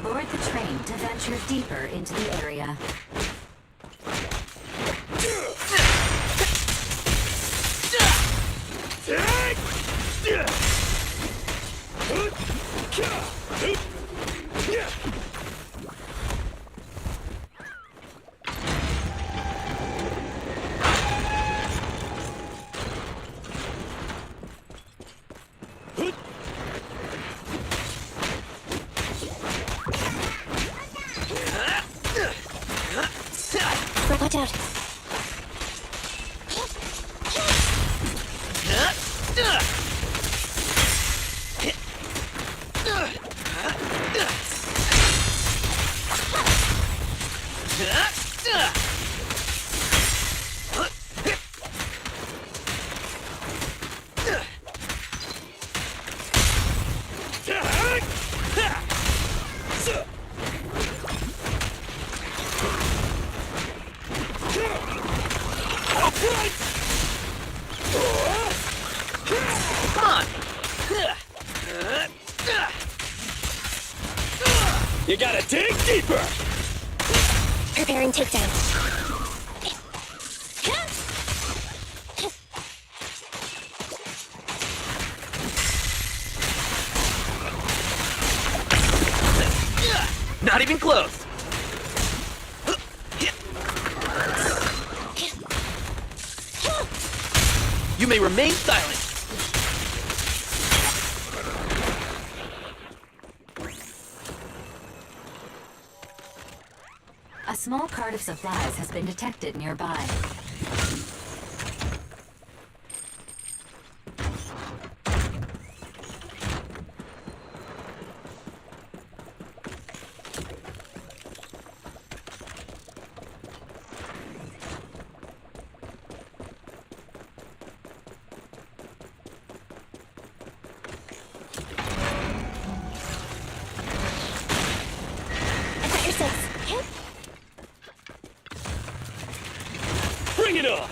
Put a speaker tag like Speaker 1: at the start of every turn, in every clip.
Speaker 1: Board the train to venture deeper into the area.
Speaker 2: Watch out.
Speaker 3: You gotta dig deeper!
Speaker 2: Preparing takedown.
Speaker 3: Not even close! You may remain silent!
Speaker 1: A small cart of supplies has been detected nearby.
Speaker 3: Bring it on!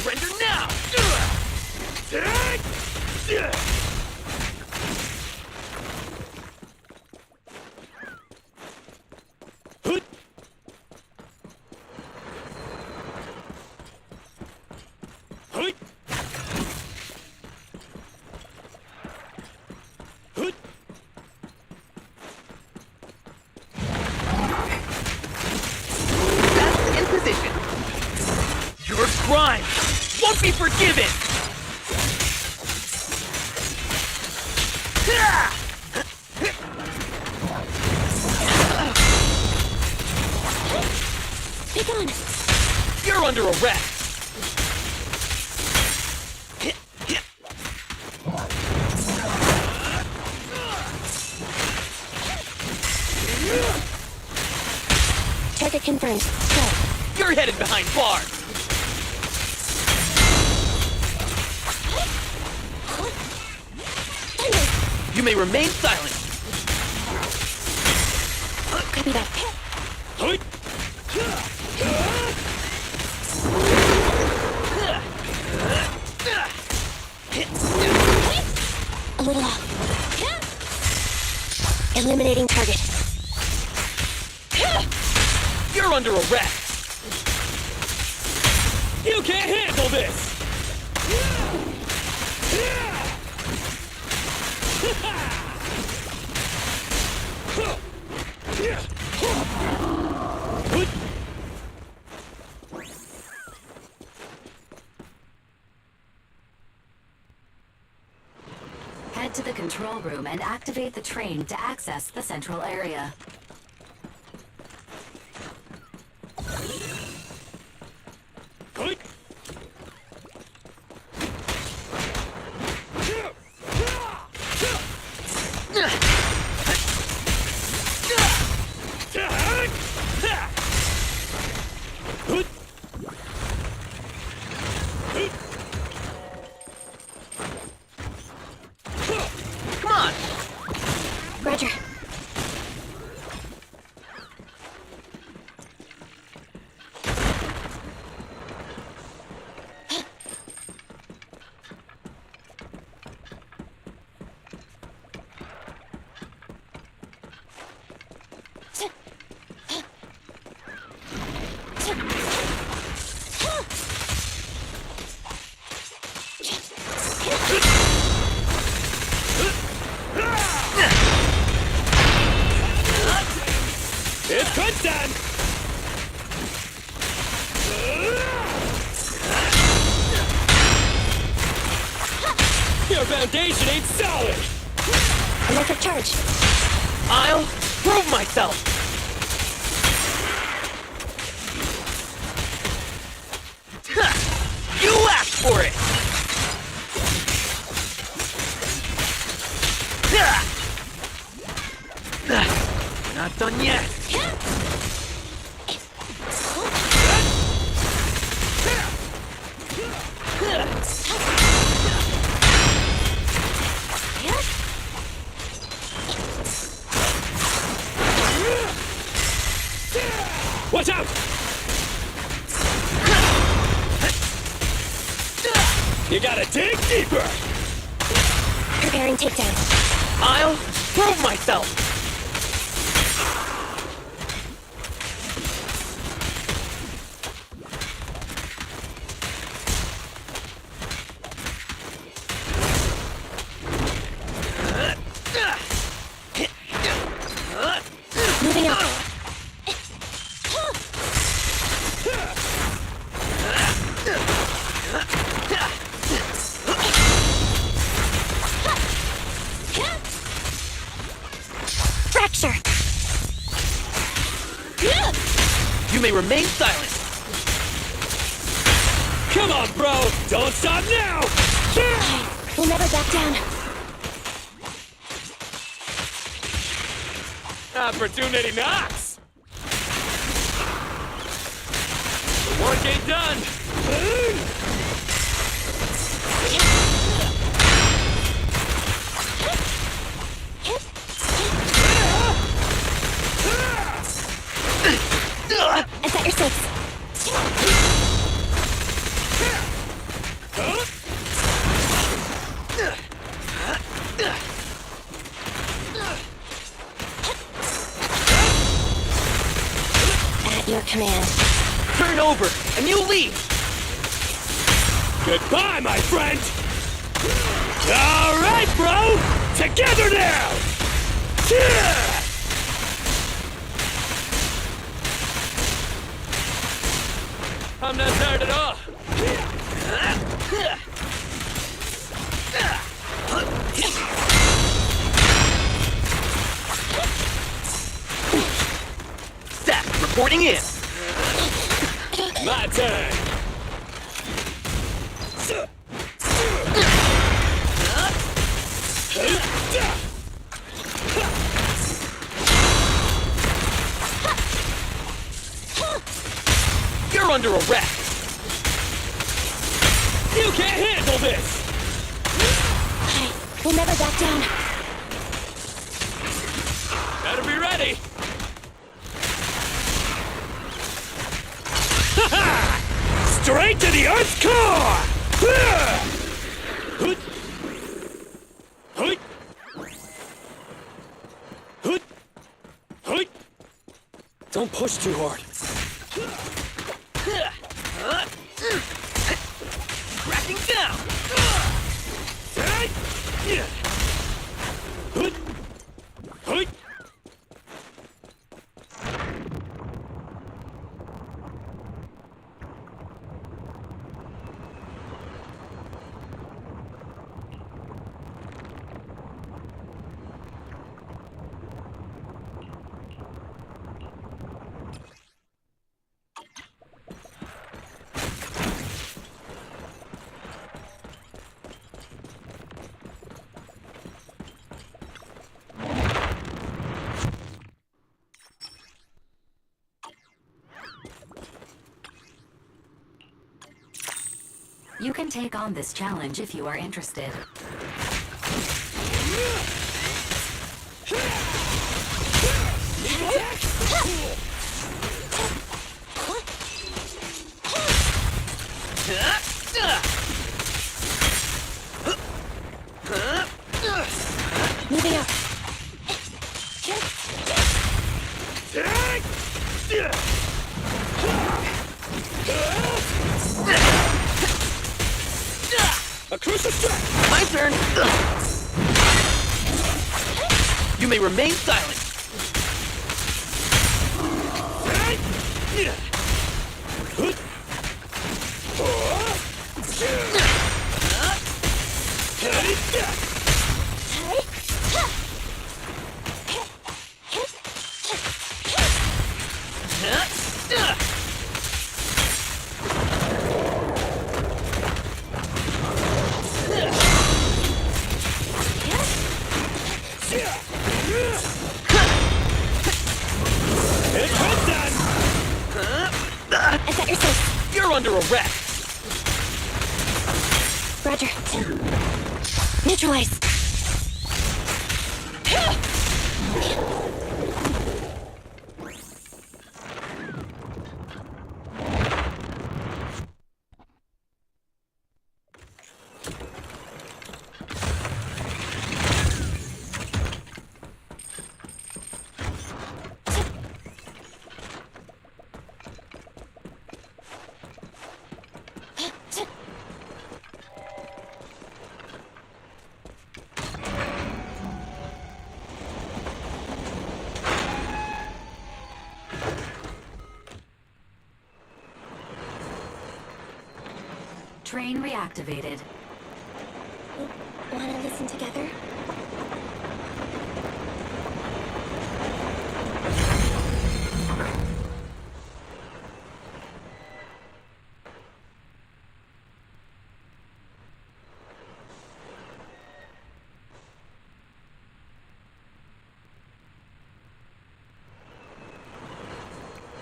Speaker 3: Surrender now! That's in position. Your crime won't be forgiven!
Speaker 2: Be gone.
Speaker 3: You're under arrest!
Speaker 2: Target confirmed. Go.
Speaker 3: You're headed behind bars! You may remain silent!
Speaker 2: Copy that. A little off. Eliminating target.
Speaker 3: You're under arrest! You can't handle this!
Speaker 1: Head to the control room and activate the train to access the central area.
Speaker 3: Come on!
Speaker 2: Roger.
Speaker 3: It's good time! Your foundation ain't solid!
Speaker 2: Electric charge.
Speaker 3: I'll prove myself! You asked for it! Not done yet! Watch out! You gotta dig deeper!
Speaker 2: Preparing takedown.
Speaker 3: I'll prove myself!
Speaker 2: Moving up. Fracture.
Speaker 3: You may remain silent! Come on, bro! Don't stop now!
Speaker 2: We'll never back down.
Speaker 3: Opportunity knocks! The work ain't done!
Speaker 2: I set your six. At your command.
Speaker 3: Turn over, and you leave! Goodbye, my friend! All right, bro! Together now! I'm not tired at all. Staff reporting in. My turn. You're under arrest. You can't handle this.
Speaker 2: We'll never back down.
Speaker 3: Better be ready. Defense core! Hoot! Hoot! Hoot! Hoot! Don't push too hard. Cracking down! Hoot! Hoot!
Speaker 1: You can take on this challenge if you are interested.
Speaker 2: Moving up.
Speaker 3: A crucial strike!
Speaker 4: My turn! You may remain silent.
Speaker 2: Is that your six?
Speaker 4: You're under arrest.
Speaker 2: Roger. Neutralize.
Speaker 1: Train reactivated.
Speaker 2: Wanna listen together?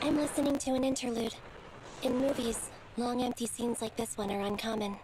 Speaker 2: I'm listening to an interlude. In movies, long empty scenes like this one are uncommon.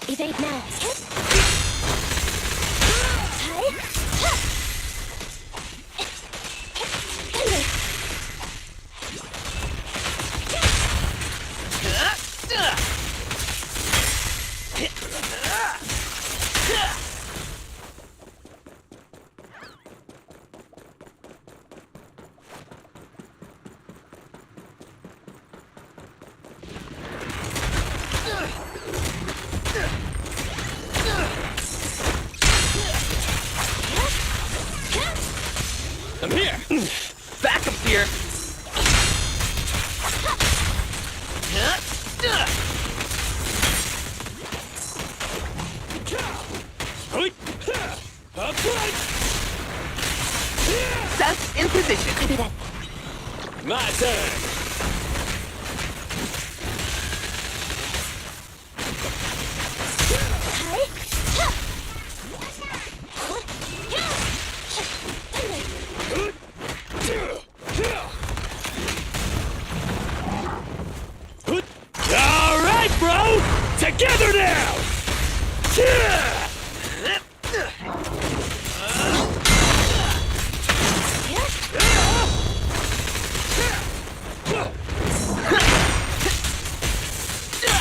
Speaker 2: Evade now.
Speaker 3: I'm here!
Speaker 4: Back up here! Sense in position.
Speaker 2: Copy that.
Speaker 3: My turn! Alright, bro! Together now!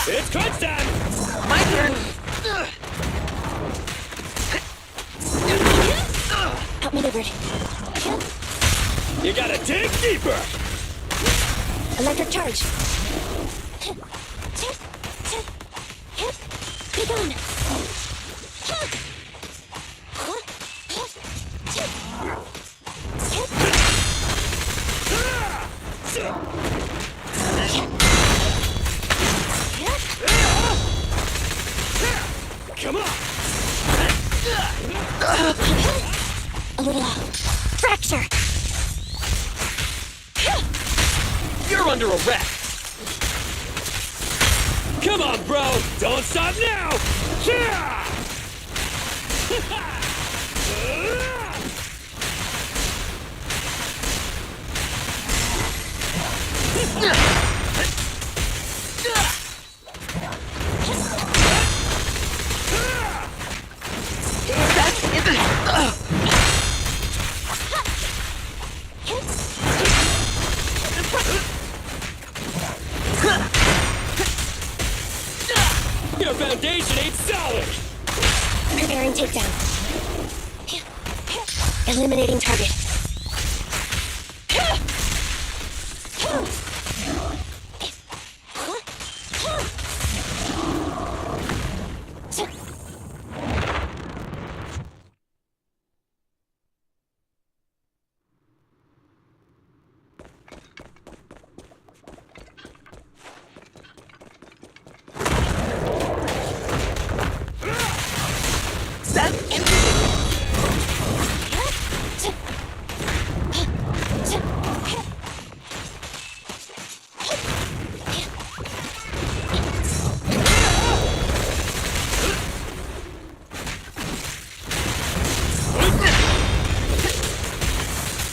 Speaker 3: It's crunch time!
Speaker 4: My turn!
Speaker 2: Outmaneuvered.
Speaker 3: You gotta dig deeper!
Speaker 2: Electric charge. Be gone.
Speaker 3: Come on!
Speaker 2: A little off. Fracture!
Speaker 4: You're under arrest.
Speaker 3: Come on, bro! Don't stop now! Yeah!
Speaker 4: That's in the...
Speaker 3: Your foundation ain't solid!
Speaker 2: Preparing takedown. Eliminating target.
Speaker 4: That's in the...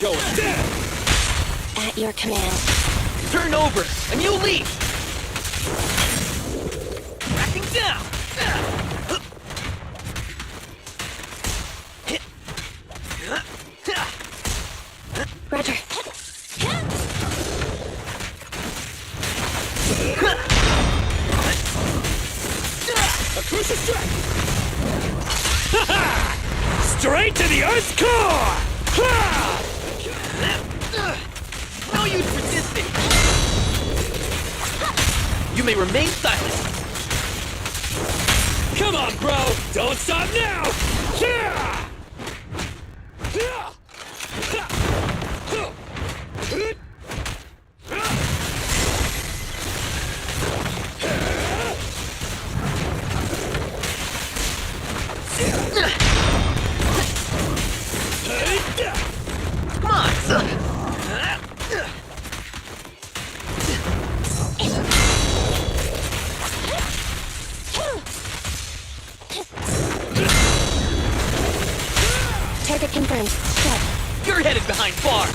Speaker 3: Go down!
Speaker 2: At your command.
Speaker 4: Turn over, and you leave. Cracking down.
Speaker 2: Roger.
Speaker 3: A crucial strike! Ha-ha! Straight to the Earth's core! Ha!
Speaker 4: No use resisting. You may remain silent.
Speaker 3: Come on, bro! Don't stop now! Yeah!
Speaker 4: Come on, son.
Speaker 2: Target confirmed. Go.
Speaker 4: You're headed behind bars.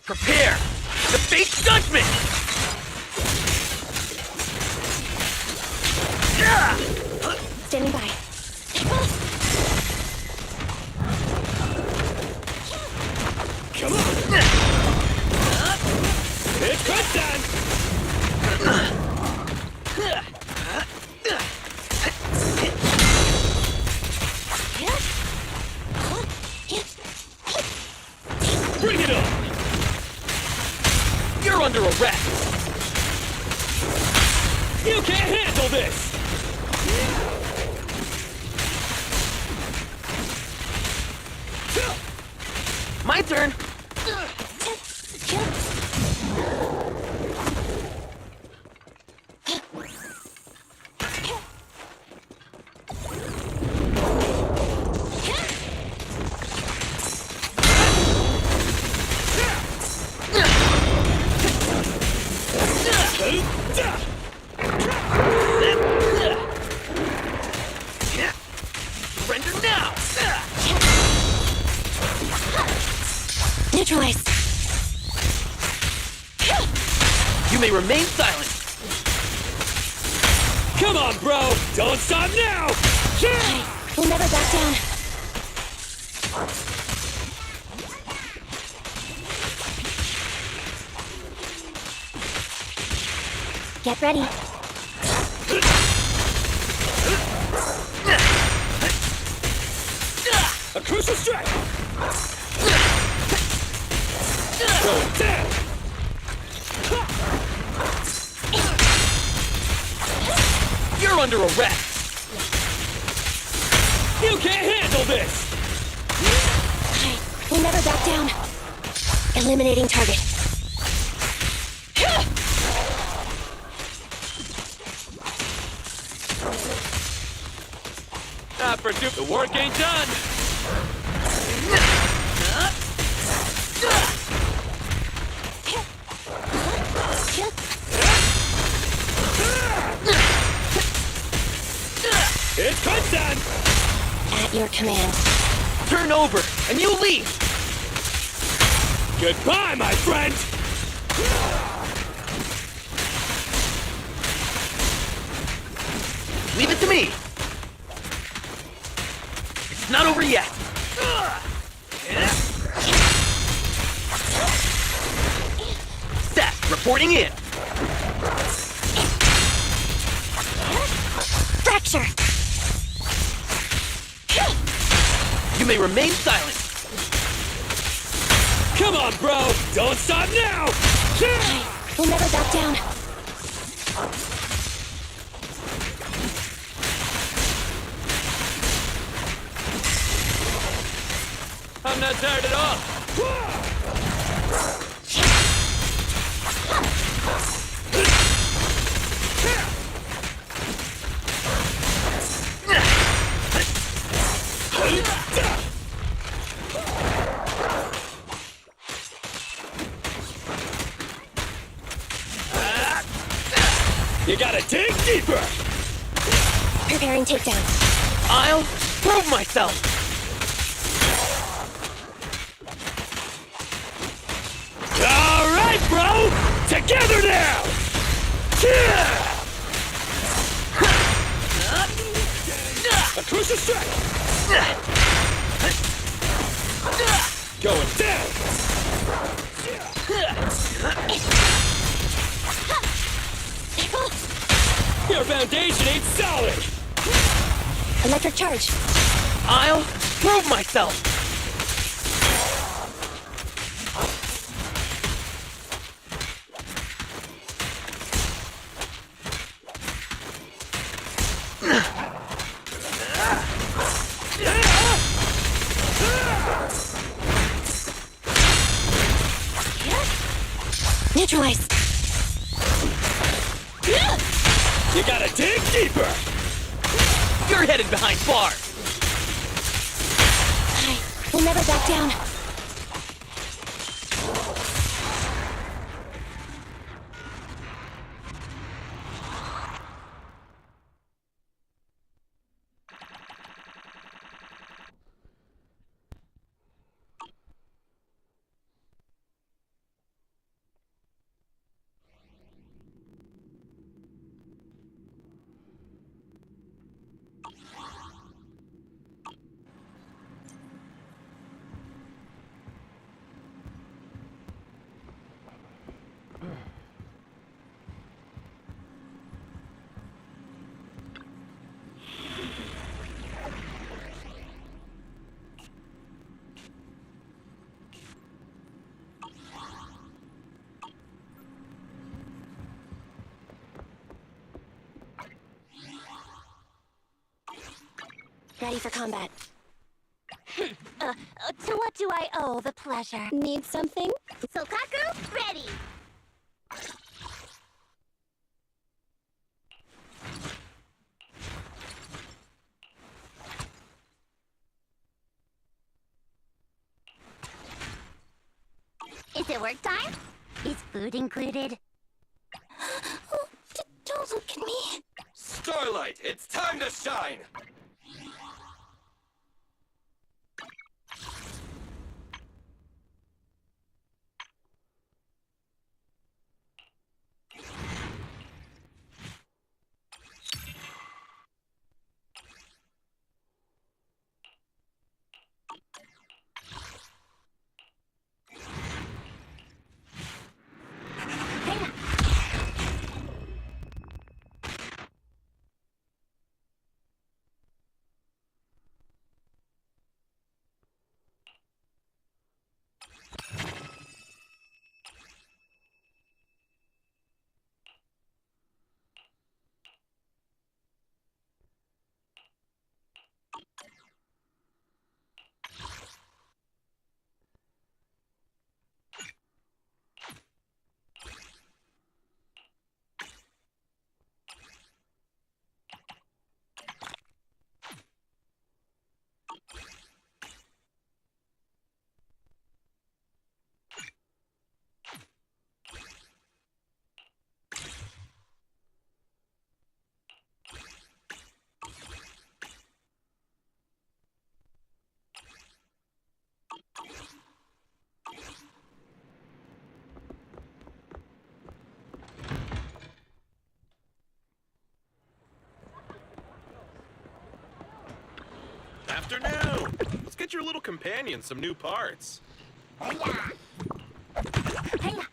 Speaker 4: Prepare to face judgment.
Speaker 2: Standing by.
Speaker 3: Come on! It's crunch time! Bring it on!
Speaker 4: You're under arrest.
Speaker 3: You can't handle this!
Speaker 4: My turn. Surrender now.
Speaker 2: Neutralized.
Speaker 4: You may remain silent.
Speaker 3: Come on, bro! Don't stop now! Yeah!
Speaker 2: We'll never back down. Get ready.
Speaker 3: A crucial strike! Go down!
Speaker 4: You're under arrest.
Speaker 3: You can't handle this!
Speaker 2: We'll never back down. Eliminating target.
Speaker 3: for the work ain't done. It's crunch time!
Speaker 2: At your command.
Speaker 4: Turn over, and you leave!
Speaker 3: Goodbye, my friend!
Speaker 4: Leave it to me! It's not over yet! Seth, reporting in!
Speaker 2: Fracture!
Speaker 4: You may remain silent!
Speaker 3: Come on, bro! Don't stop now!
Speaker 2: We'll never back down.
Speaker 3: I'm not tired at all! You gotta dig deeper!
Speaker 2: Preparing takedown.
Speaker 4: I'll prove myself!
Speaker 3: All right, bro! Together now! A crucial strike! Going down! Your foundation ain't solid!
Speaker 2: Electric charge.
Speaker 4: I'll prove myself!
Speaker 2: Neutralize.
Speaker 3: You gotta dig deeper!
Speaker 4: You're headed behind bars!
Speaker 2: We'll never back down. Ready for combat.
Speaker 5: To what do I owe the pleasure?
Speaker 2: Need something?
Speaker 5: Sokaku, ready! Is it work time? Is food included?
Speaker 2: Don't look at me.
Speaker 3: Starlight, it's time to shine!
Speaker 6: afternoon! Let's get your little companion some new parts.
Speaker 5: Hiya! Hiya!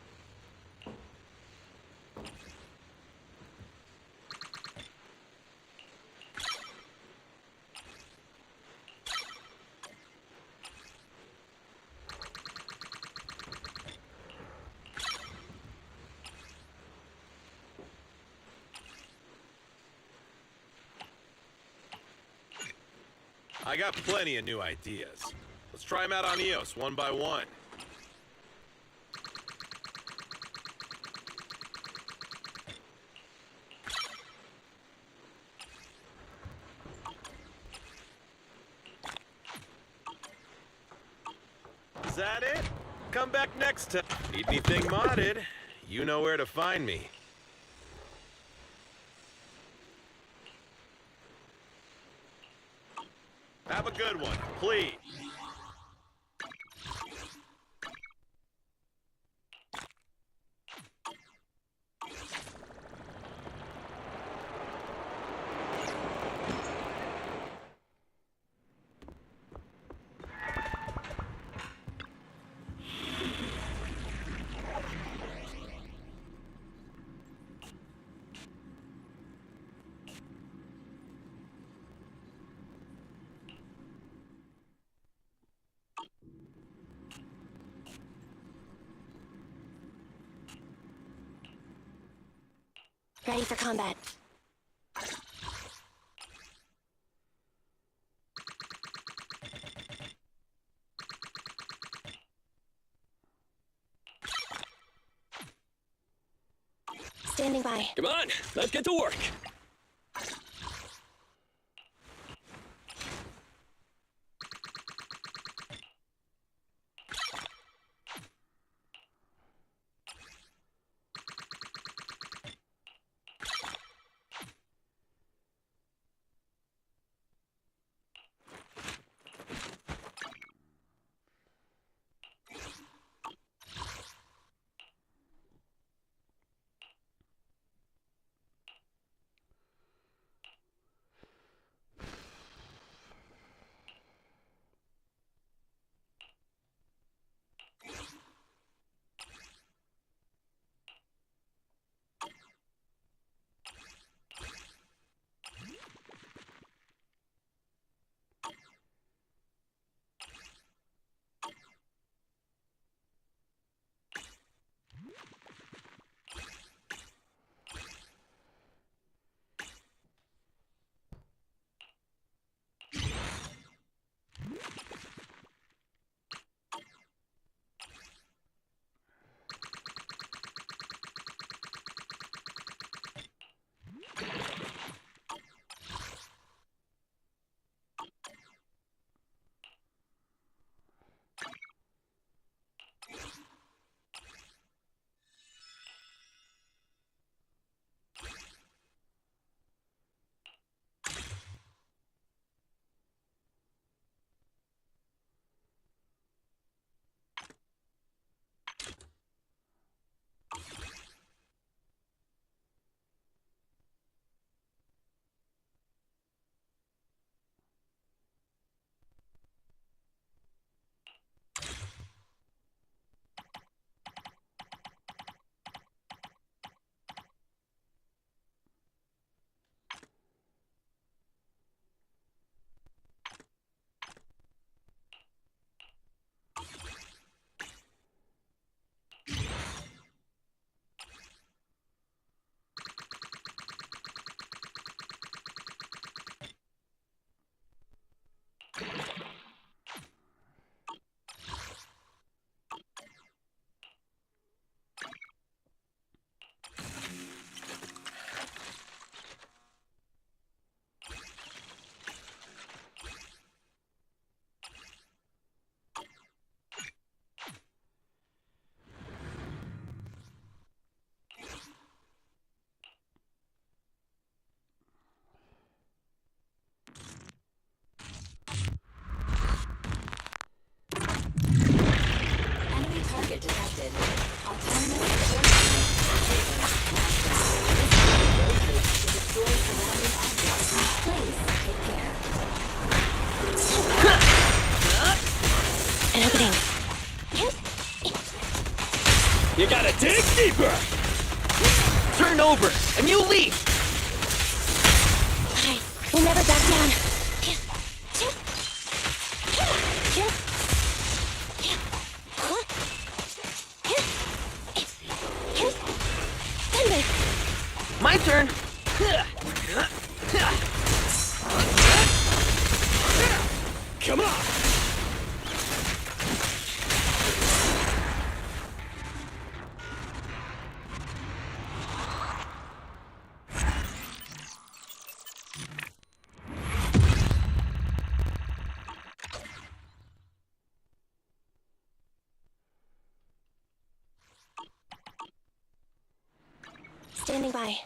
Speaker 6: I got plenty of new ideas. Let's try them out on Eos one by one. Is that it? Come back next time. Need anything modded? You know where to find me. Have a good one, please.
Speaker 2: Ready for combat. Standing by.
Speaker 3: Come on, let's get to work. Deeper!
Speaker 4: Turn over, and you leap!
Speaker 2: Alright, we'll never back down. Thunder!
Speaker 4: My turn!
Speaker 3: Come on!
Speaker 2: Standing by.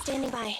Speaker 2: Standing by.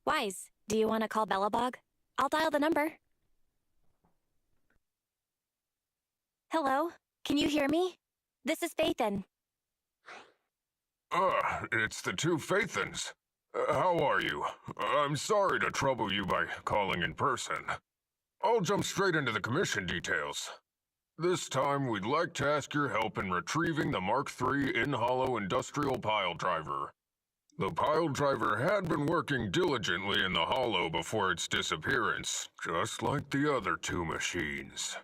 Speaker 2: Wise, do you want to call Bellabog? I'll dial the number. Hello? Can you hear me? This is Phaethon.
Speaker 7: It's the two Phaethons. How are you? I'm sorry to trouble you by calling in person. I'll jump straight into the commission details. This time, we'd like to ask your help in retrieving the Mark III in-hollow industrial pile driver. The pile driver had been working diligently in the hollow before its disappearance, just like the other two machines.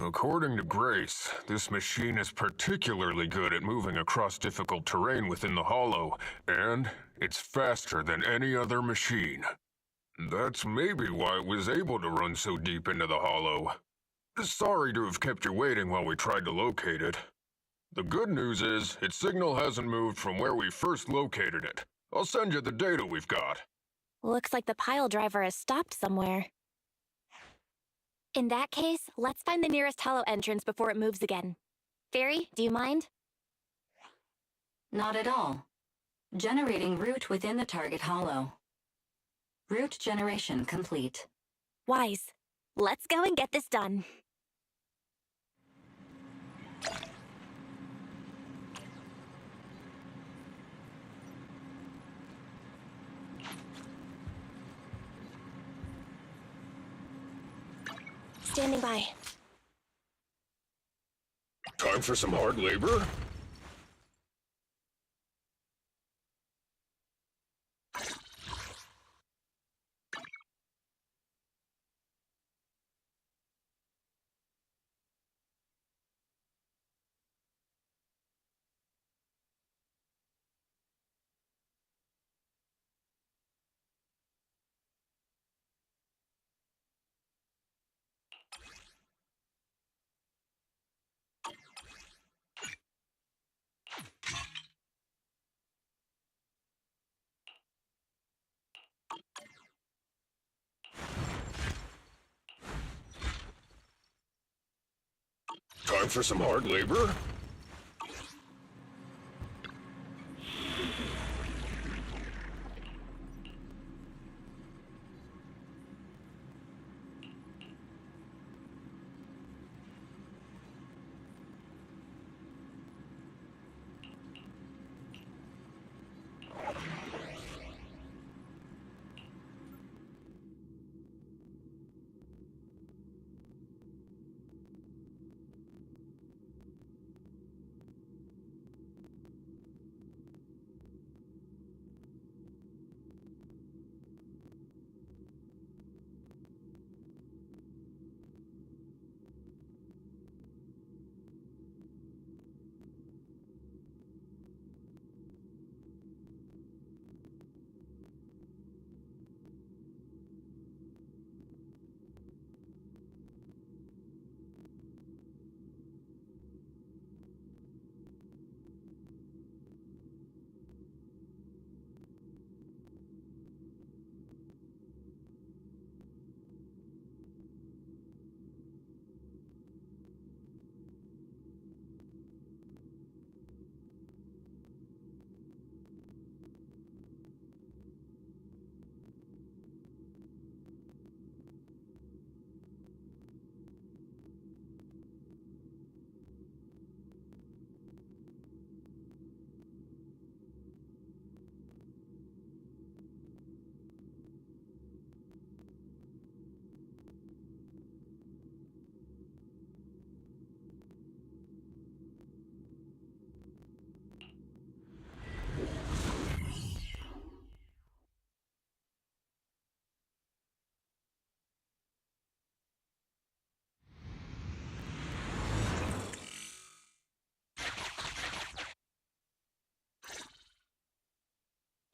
Speaker 7: According to Grace, this machine is particularly good at moving across difficult terrain within the hollow, and it's faster than any other machine. That's maybe why it was able to run so deep into the hollow. Sorry to have kept you waiting while we tried to locate it. The good news is, its signal hasn't moved from where we first located it. I'll send you the data we've got.
Speaker 2: Looks like the pile driver has stopped somewhere. In that case, let's find the nearest hollow entrance before it moves again. Fairy, do you mind?
Speaker 1: Not at all. Generating route within the target hollow. Route generation complete.
Speaker 2: Wise, let's go and get this done. Standing by.
Speaker 7: Time for some hard labor? Time for some hard labor?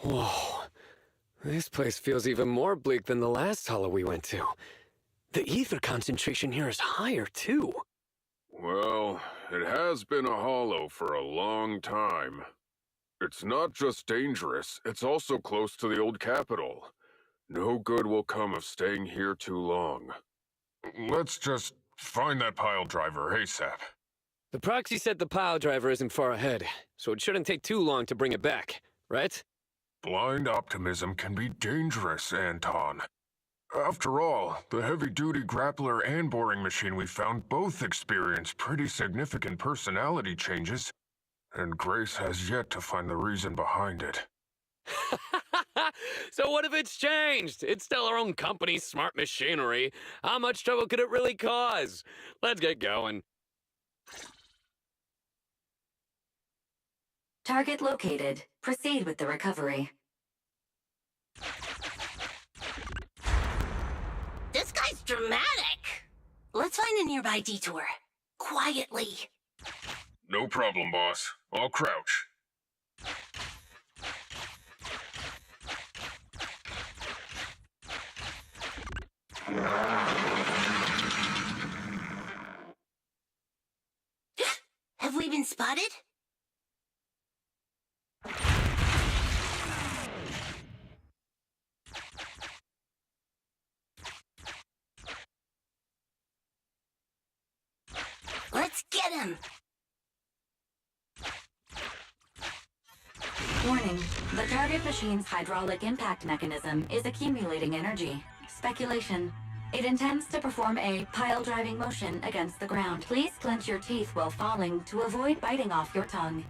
Speaker 8: Whoa. This place feels even more bleak than the last hollow we went to. The ether concentration here is higher, too.
Speaker 7: Well, it has been a hollow for a long time. It's not just dangerous, it's also close to the old capital. No good will come of staying here too long. Let's just find that pile driver ASAP.
Speaker 8: The proxy said the pile driver isn't far ahead, so it shouldn't take too long to bring it back, right?
Speaker 7: Blind optimism can be dangerous, Anton. After all, the heavy-duty grappler and boring machine we found both experience pretty significant personality changes, and Grace has yet to find the reason behind it.
Speaker 8: So what if it's changed? It's still our own company's smart machinery. How much trouble could it really cause? Let's get going.
Speaker 1: Target located. Proceed with the recovery.
Speaker 5: This guy's dramatic. Let's find a nearby detour. Quietly.
Speaker 7: No problem, boss. I'll crouch.
Speaker 5: Have we been spotted? Let's get him!
Speaker 1: Warning. The target machine's hydraulic impact mechanism is accumulating energy. Speculation. It intends to perform a pile-driving motion against the ground. Please clench your teeth while falling to avoid biting off your tongue.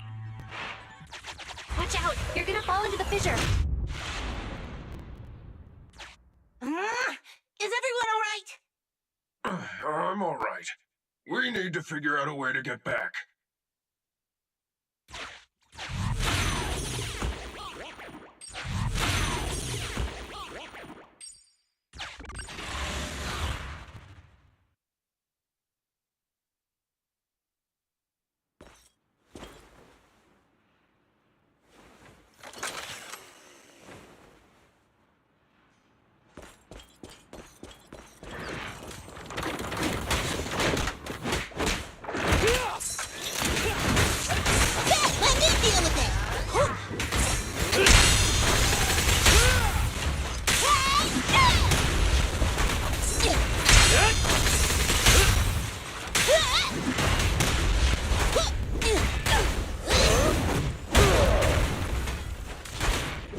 Speaker 2: Watch out! You're gonna fall into the fissure!
Speaker 5: Is everyone alright?
Speaker 7: I'm all right. We need to figure out a way to get back.
Speaker 5: Let me deal with it!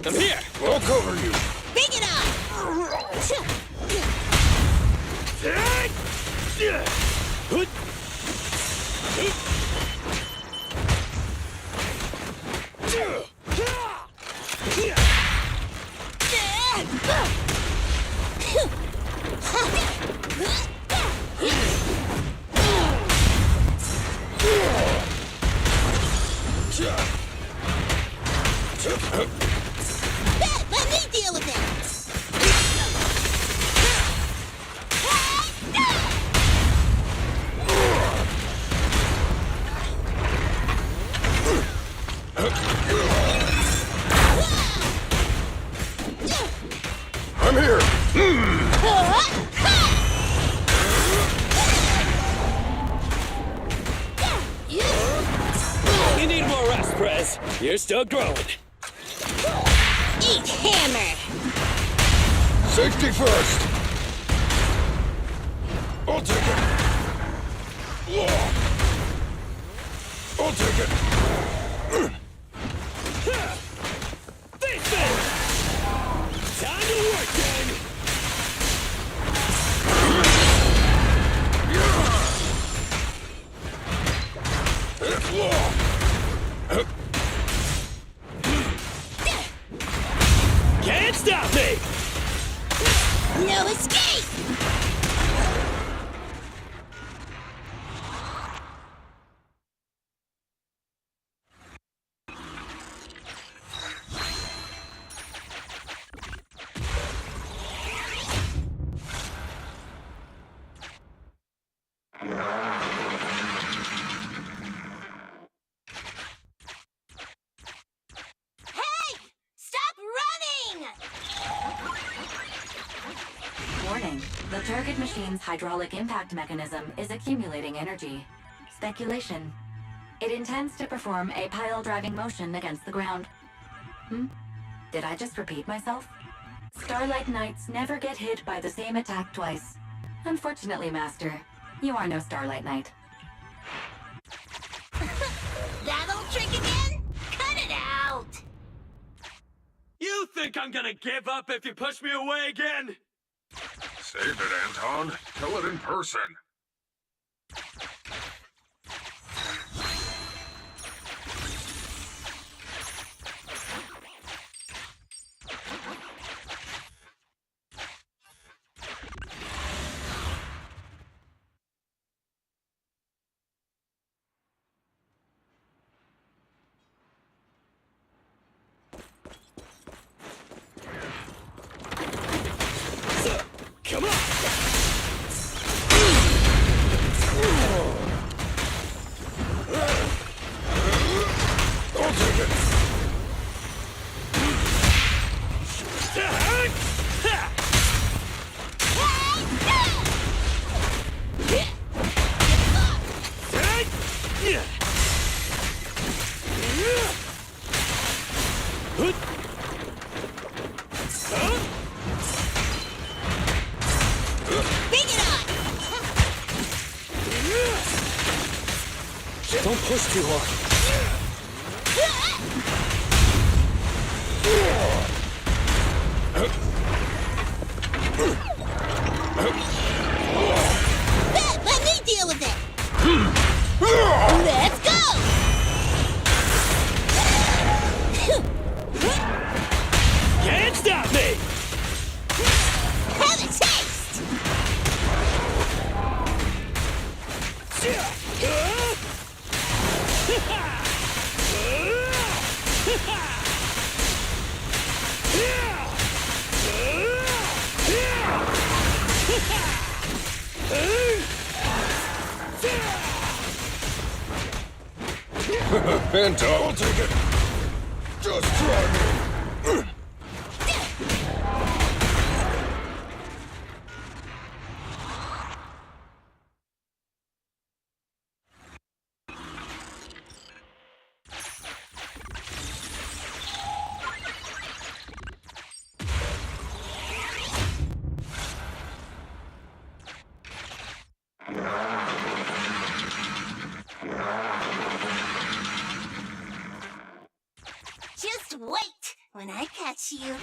Speaker 8: I'm here!
Speaker 7: I'll cover you.
Speaker 5: Bring it on! Let me deal with it!
Speaker 7: I'm here.
Speaker 3: You need more rest, Prez. You're still growing.
Speaker 5: Eat hammer!
Speaker 7: Safety first. I'll take it. I'll take it.
Speaker 3: Face it! Time to work, gang! Can't stop me!
Speaker 5: No escape! Hey! Stop running!
Speaker 1: Warning. The target machine's hydraulic impact mechanism is accumulating energy. Speculation. It intends to perform a pile-driving motion against the ground. Did I just repeat myself? Starlight Knights never get hit by the same attack twice. Unfortunately, Master, you are no Starlight Knight.
Speaker 5: That old trick again? Cut it out!
Speaker 4: You
Speaker 3: think I'm gonna give up if you push me away again?
Speaker 7: Save it, Anton. Tell it in person.
Speaker 3: Come on!
Speaker 7: I'll take it.
Speaker 8: Don't push too hard.
Speaker 5: Let me deal with it! Let's go!
Speaker 3: Can't stop me!
Speaker 5: Have a taste!
Speaker 7: Anton, I'll take it. Just try me.
Speaker 5: Just wait when I catch you.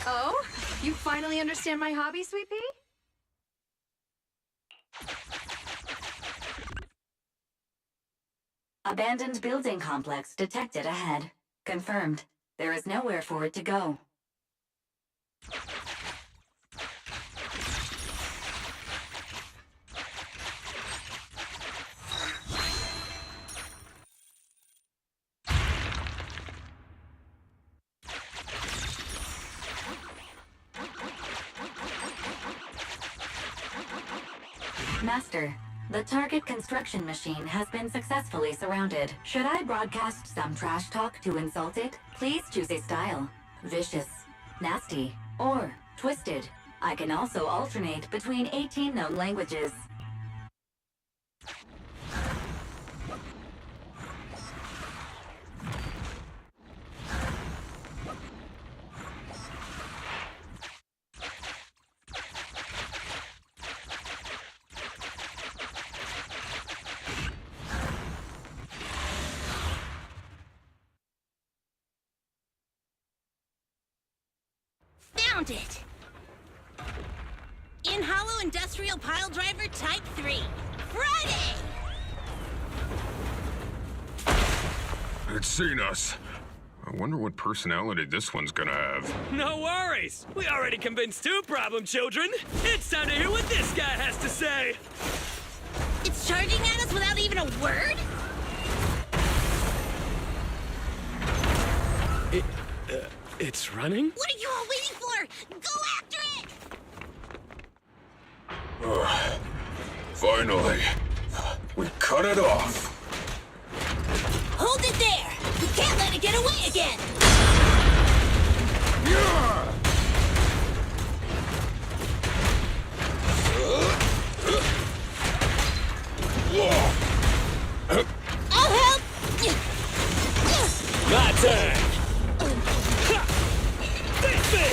Speaker 9: Oh, you finally understand my hobby, Sweet Pea?
Speaker 1: Abandoned building complex detected ahead. Confirmed. There is nowhere for it to go. Master, the target construction machine has been successfully surrounded. Should I broadcast some trash talk to insult it? Please choose a style. Vicious, nasty, or twisted. I can also alternate between 18 known languages.
Speaker 5: Found it! In Hollow Industrial Pile Driver Type 3. Friday!
Speaker 7: It's seen us. I wonder what personality this one's gonna have.
Speaker 3: No worries! We already convinced two problem children! It's time to hear what this guy has to say!
Speaker 5: It's charging at us without even a word?
Speaker 3: It's running?
Speaker 5: What are you all waiting for? Go after it!
Speaker 7: Finally. We cut it off.
Speaker 5: Hold it there! We can't let it get away again! I'll help!
Speaker 3: My turn! Face me!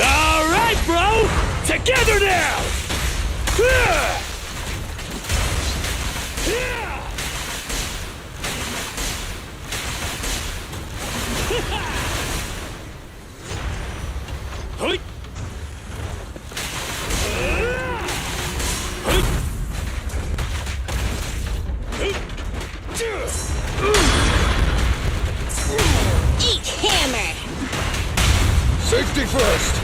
Speaker 3: All right, bro! Together now!
Speaker 5: Eat hammer!
Speaker 7: Safety first!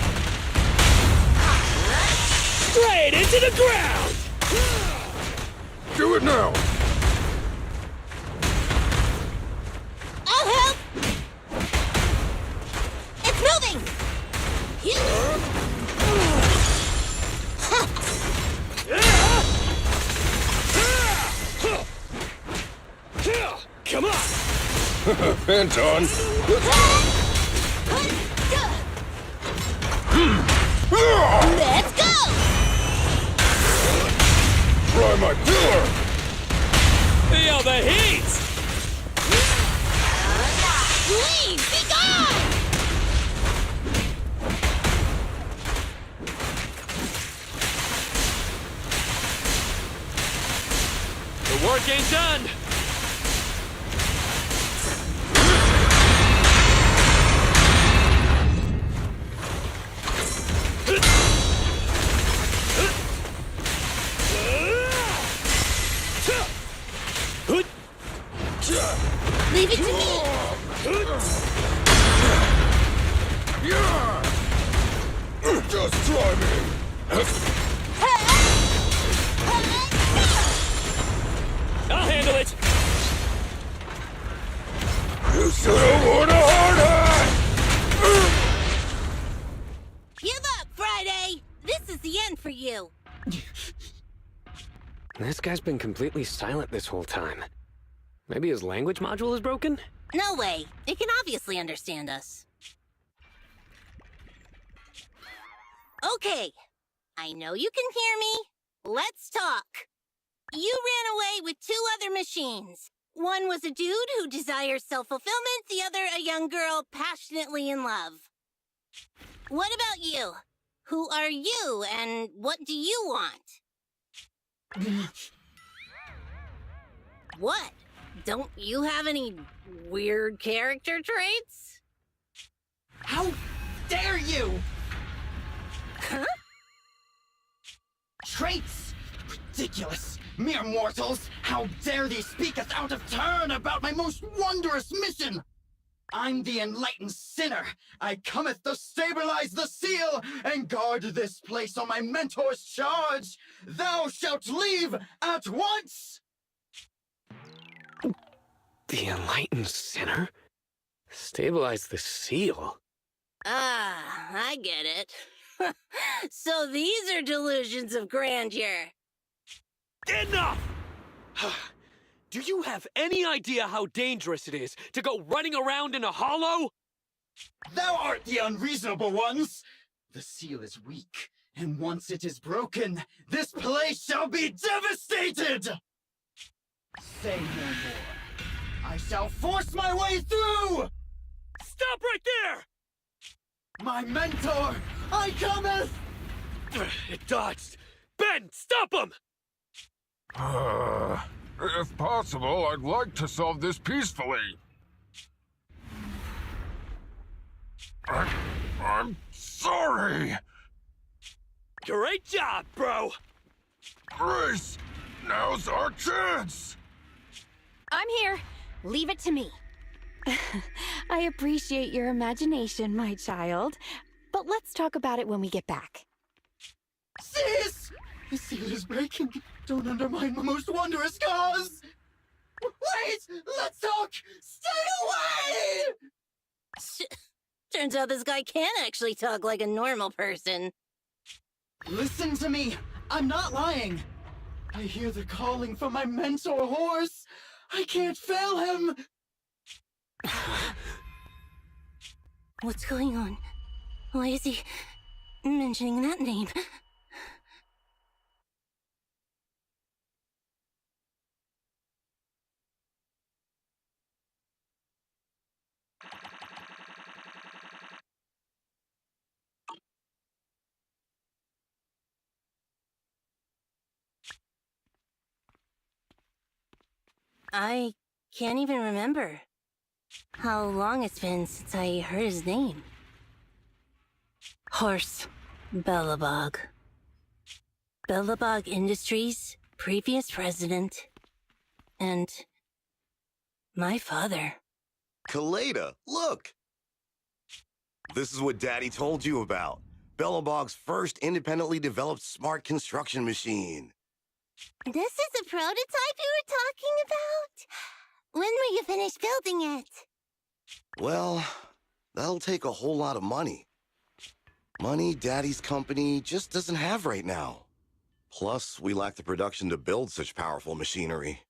Speaker 3: Straight into the ground!
Speaker 7: Do it now!
Speaker 5: I'll help! It's moving!
Speaker 3: Come on!
Speaker 7: Anton!
Speaker 5: Let's go!
Speaker 7: Try my pillar!
Speaker 3: Feel the heat!
Speaker 5: Leave! Be gone!
Speaker 3: The work ain't done!
Speaker 5: Leave it to me!
Speaker 7: Yeah! Just try me!
Speaker 3: I'll handle it!
Speaker 7: You should've worn a hard hat!
Speaker 5: Give up, Friday! This is the end for you!
Speaker 8: This guy's been completely silent this whole time. Maybe his language module is broken?
Speaker 5: No way. It can obviously understand us. Okay. I know you can hear me. Let's talk. You ran away with 2 other machines. One was a dude who desires self-fulfillment, the other a young girl passionately in love. What about you? Who are you, and what do you want? What? Don't you have any weird character traits?
Speaker 4: How dare you!
Speaker 5: Huh?
Speaker 4: Traits! Ridiculous! Mere mortals! How dare thee speak us out of turn about my most wondrous mission! I'm the enlightened sinner. I cometh to stabilize the seal and guard this place on my mentor's charge. Thou shalt leave at once!
Speaker 8: The enlightened sinner? Stabilize the seal?
Speaker 5: Ah, I get it. So these are delusions of grandeur.
Speaker 3: Enough! Do you have any idea how dangerous it is to go running around in a hollow?
Speaker 4: Thou art the unreasonable ones! The seal is weak, and once it is broken, this place shall be devastated! Say no more. I shall force my way through!
Speaker 3: Stop right there!
Speaker 4: My mentor, I cometh!
Speaker 3: It dodged. Ben, stop him!
Speaker 7: If possible, I'd like to solve this peacefully. I'm sorry!
Speaker 3: Great job, bro!
Speaker 7: Grace, now's our chance!
Speaker 9: I'm here. Leave it to me. I appreciate your imagination, my child. But let's talk about it when we get back.
Speaker 4: Sis! The seal is breaking. Don't undermine my most wondrous cause! Wait! Let's talk! Stay away!
Speaker 5: Turns out this guy can actually talk like a normal person.
Speaker 4: Listen to me! I'm not lying! I hear the calling from my mentor horse! I can't fail him!
Speaker 5: What's going on? Why is he mentioning that name? I can't even remember how long it's been since I heard his name. Horse Belobog. Belobog Industries, previous president, and My father.
Speaker 10: Kaleda, look! This is what Daddy told you about. Belobog's first independently developed smart construction machine.
Speaker 5: This is a prototype you were talking about? When will you finish building it?
Speaker 10: Well, that'll take a whole lot of money. Money Daddy's company just doesn't have right now. Plus, we lack the production to build such powerful machinery.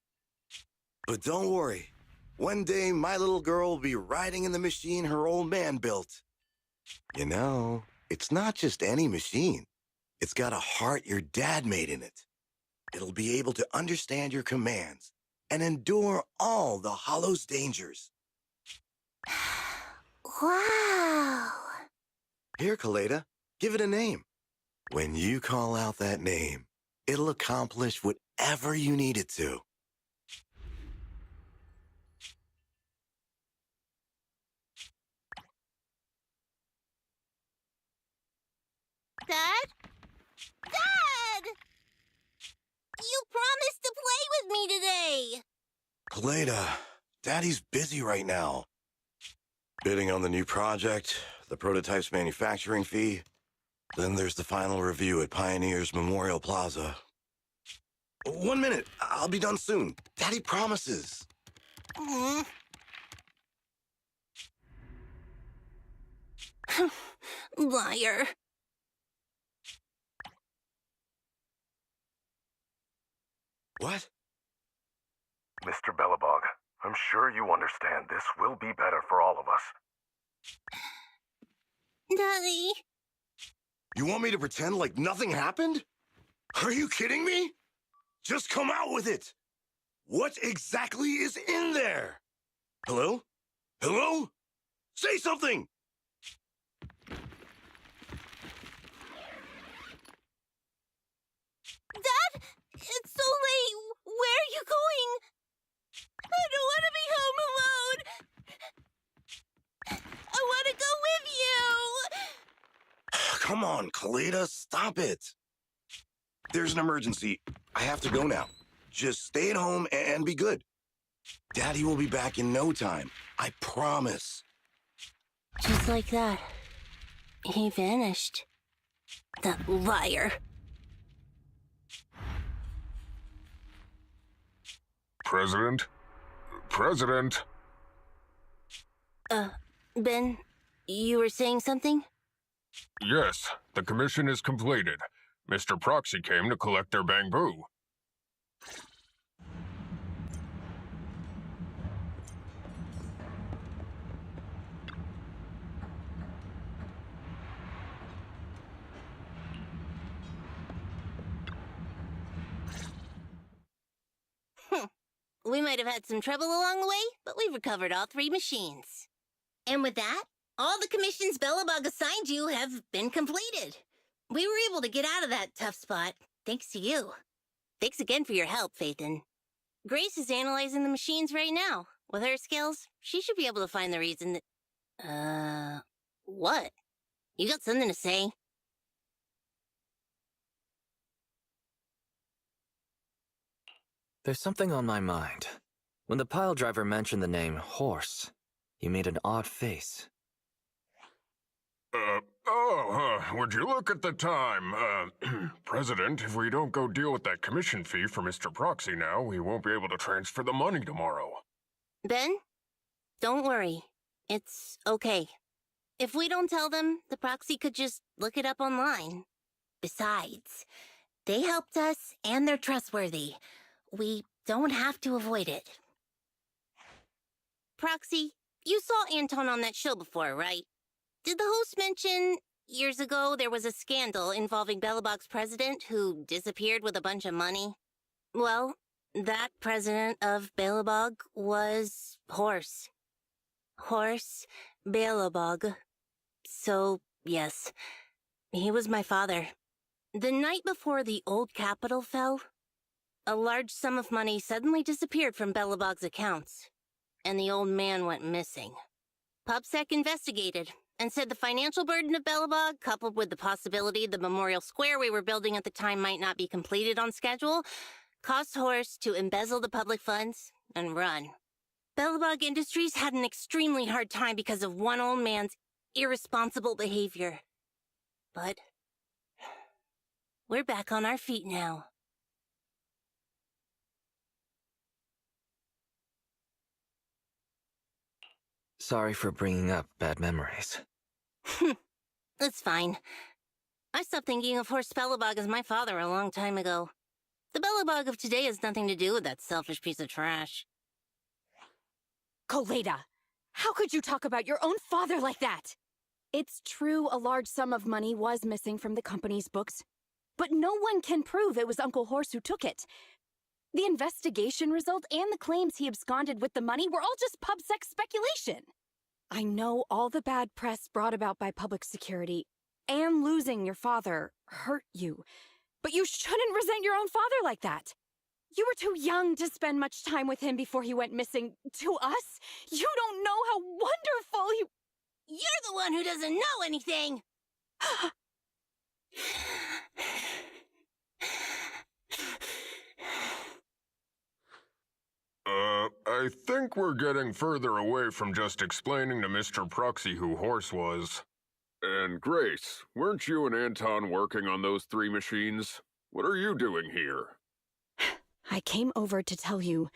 Speaker 10: But don't worry. One day, my little girl will be riding in the machine her old man built. You know, it's not just any machine. It's got a heart your dad made in it. It'll be able to understand your commands and endure all the Hollow's dangers.
Speaker 5: Wow.
Speaker 10: Here, Kaleda, give it a name. When you call out that name, it'll accomplish whatever you need it to.
Speaker 5: Dad? Dad! You promised to play with me today!
Speaker 10: Kaleda, Daddy's busy right now. Bidding on the new project, the prototype's manufacturing fee. Then there's the final review at Pioneers Memorial Plaza. 1 minute, I'll be done soon. Daddy promises.
Speaker 5: Liar.
Speaker 10: What?
Speaker 7: Mr. Belobog, I'm sure you understand this will be better for all of us.
Speaker 5: Daddy.
Speaker 10: You want me to pretend like nothing happened? Are you kidding me? Just come out with it. What exactly is in there? Hello? Hello? Say something!
Speaker 5: Dad, it's so late. Where are you going? I don't want to be home alone. I want to go with you.
Speaker 10: Come on, Kaleda, stop it. There's an emergency. I have to go now. Just stay at home and be good. Daddy will be back in no time. I promise.
Speaker 5: Just like that, he vanished. That liar.
Speaker 7: President? President?
Speaker 5: Ben, you were saying something?
Speaker 7: Yes, the commission is completed. Mr. Proxy came to collect their bamboo.
Speaker 5: We might have had some trouble along the way, but we've recovered all 3 machines. And with that, all the commissions Belobog assigned you have been completed. We were able to get out of that tough spot, thanks to you. Thanks again for your help, Phaethon. Grace is analyzing the machines right now. With her skills, she should be able to find the reason that... what? You got something to say?
Speaker 11: There's something on my mind. When the pile driver mentioned the name Horse, he made an odd face.
Speaker 7: Would you look at the time? President, if we don't go deal with that commission fee for Mr. Proxy now, we won't be able to transfer the money tomorrow.
Speaker 5: Ben, don't worry. It's okay. If we don't tell them, the Proxy could just look it up online. Besides, they helped us and they're trustworthy. We don't have to avoid it. Proxy, you saw Anton on that show before, right? Did the host mention years ago there was a scandal involving Belobog's president who disappeared with a bunch of money? Well, that president of Belobog was Horse. Horse Belobog. So, yes, he was my father. The night before the old capital fell, a large sum of money suddenly disappeared from Belobog's accounts, and the old man went missing. PubSec investigated and said the financial burden of Belobog, coupled with the possibility the memorial square we were building at the time might not be completed on schedule, caused Horse to embezzle the public funds and run. Belobog Industries had an extremely hard time because of one old man's irresponsible behavior. But we're back on our feet now.
Speaker 11: Sorry for bringing up bad memories.
Speaker 5: That's fine. I stopped thinking of Horst Belobog as my father a long time ago. The Belobog of today has nothing to do with that selfish piece of trash.
Speaker 9: Koleda, how could you talk about your own father like that? It's true a large sum of money was missing from the company's books, but no one can prove it was Uncle Horst who took it. The investigation result and the claims he absconded with the money were all just pubsec speculation. I know all the bad press brought about by public security and losing your father hurt you, but you shouldn't resent your own father like that. You were too young to spend much time with him before he went missing. To us, you don't know how wonderful he...
Speaker 5: You're the one who doesn't know anything!
Speaker 7: I think we're getting further away from just explaining to Mr. Proxy who Horse was. And Grace, weren't you and Anton working on those 3 machines? What are you doing here?
Speaker 9: I came over to tell you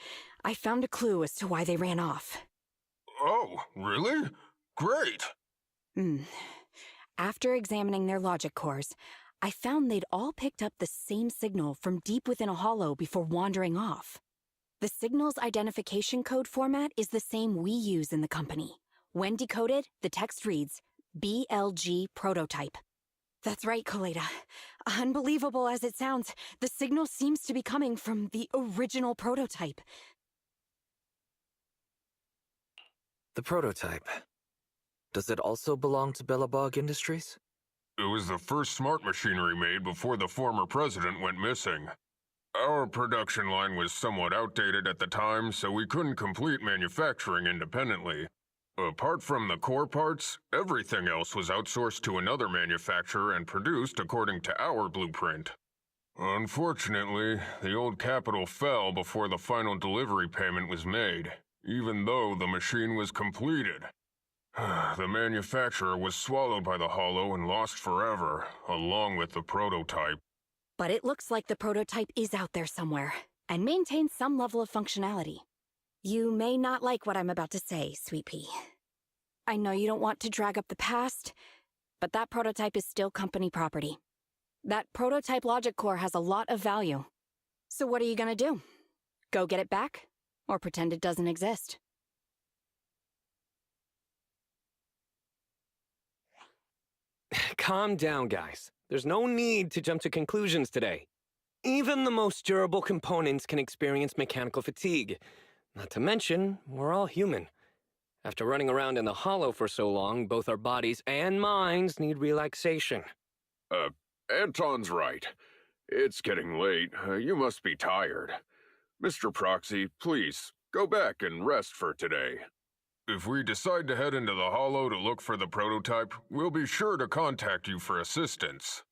Speaker 9: I found a clue as to why they ran off.
Speaker 7: Oh, really? Great!
Speaker 9: After examining their logic cores, I found they'd all picked up the same signal from deep within a hollow before wandering off. The signal's identification code format is the same we use in the company. When decoded, the text reads, BLG prototype. That's right, Koleda. Unbelievable as it sounds, the signal seems to be coming from the original prototype.
Speaker 11: The prototype. Does it also belong to Belobog Industries?
Speaker 7: It was the first smart machinery made before the former president went missing. Our production line was somewhat outdated at the time, so we couldn't complete manufacturing independently. Apart from the core parts, everything else was outsourced to another manufacturer and produced according to our blueprint. Unfortunately, the old capital fell before the final delivery payment was made, even though the machine was completed. The manufacturer was swallowed by the hollow and lost forever, along with the prototype.
Speaker 9: But it looks like the prototype is out there somewhere, and maintains some level of functionality. You may not like what I'm about to say, Sweet Pea. I know you don't want to drag up the past, but that prototype is still company property. That prototype logic core has a lot of value. So what are you gonna do? Go get it back? Or pretend it doesn't exist?
Speaker 8: Calm down, guys. There's no need to jump to conclusions today. Even the most durable components can experience mechanical fatigue. Not to mention, we're all human. After running around in the hollow for so long, both our bodies and minds need relaxation.
Speaker 7: Anton's right. It's getting late. You must be tired. Mr. Proxy, please, go back and rest for today. If we decide to head into the hollow to look for the prototype, we'll be sure to contact you for assistance.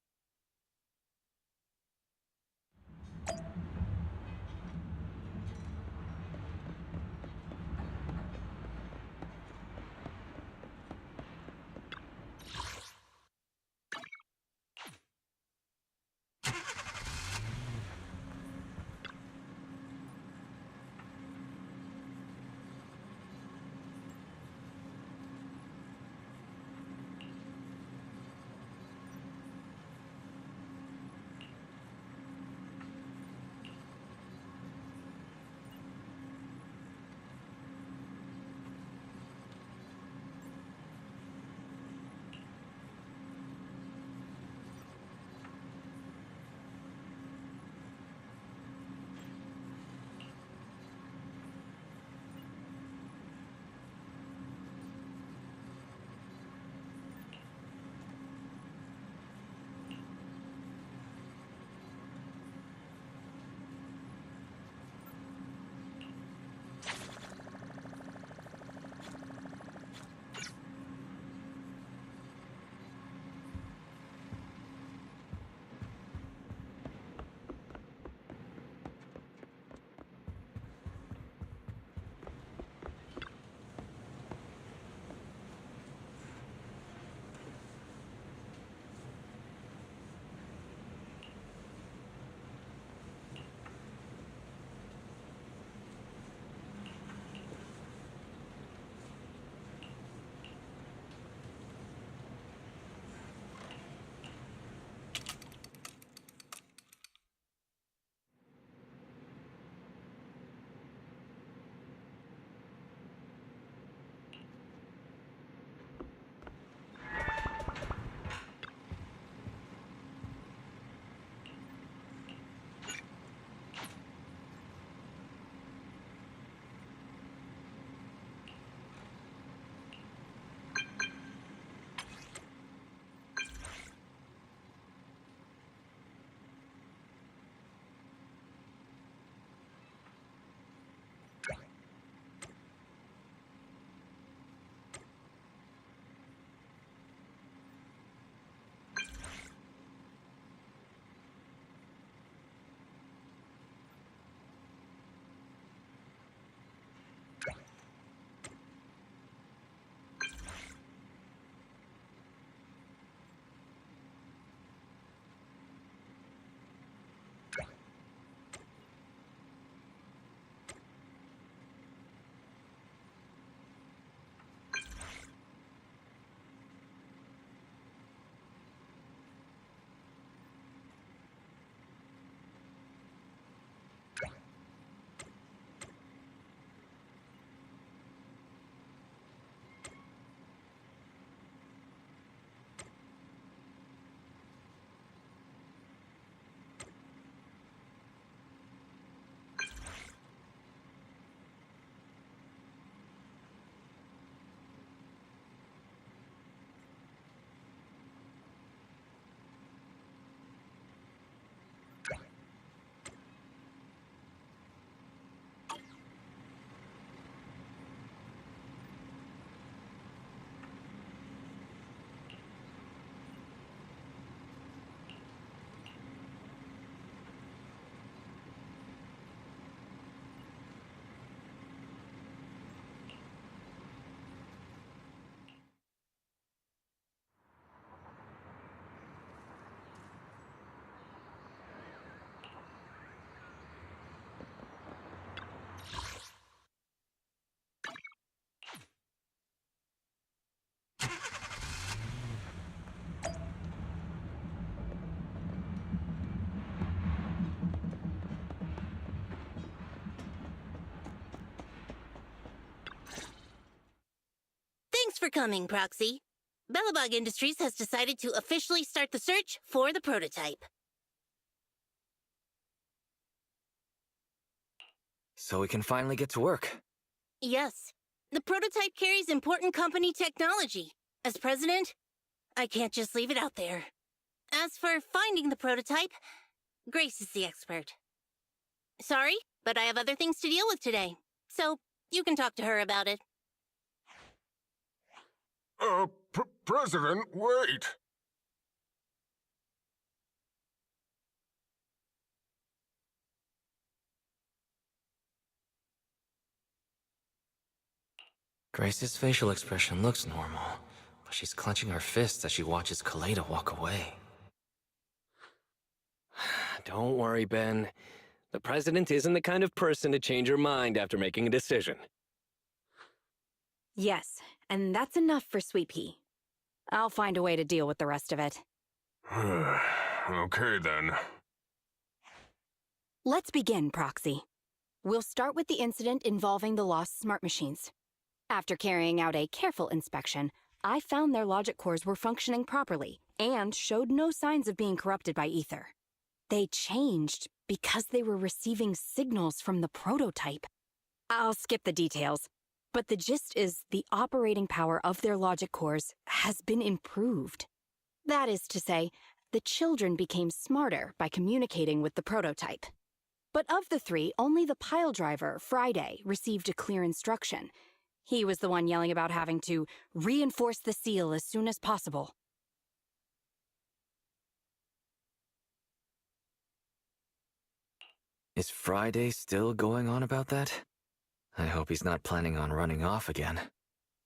Speaker 5: for coming, Proxy. Belobog Industries has decided to officially start the search for the prototype.
Speaker 11: So we can finally get to work.
Speaker 5: Yes. The prototype carries important company technology. As president, I can't just leave it out there. As for finding the prototype, Grace is the expert. Sorry, but I have other things to deal with today. So, you can talk to her about it.
Speaker 7: President, wait!
Speaker 11: Grace's facial expression looks normal, but she's clenching her fists as she watches Kaleda walk away.
Speaker 8: Don't worry, Ben. The president isn't the kind of person to change her mind after making a decision.
Speaker 9: Yes, and that's enough for Sweet Pea. I'll find a way to deal with the rest of it.
Speaker 7: Okay, then.
Speaker 9: Let's begin, Proxy. We'll start with the incident involving the lost smart machines. After carrying out a careful inspection, I found their logic cores were functioning properly and showed no signs of being corrupted by ether. They changed because they were receiving signals from the prototype. I'll skip the details, but the gist is the operating power of their logic cores has been improved. That is to say, the children became smarter by communicating with the prototype. But of the three, only the pile driver, Friday, received a clear instruction. He was the one yelling about having to reinforce the seal as soon as possible.
Speaker 11: Is Friday still going on about that? I hope he's not planning on running off again.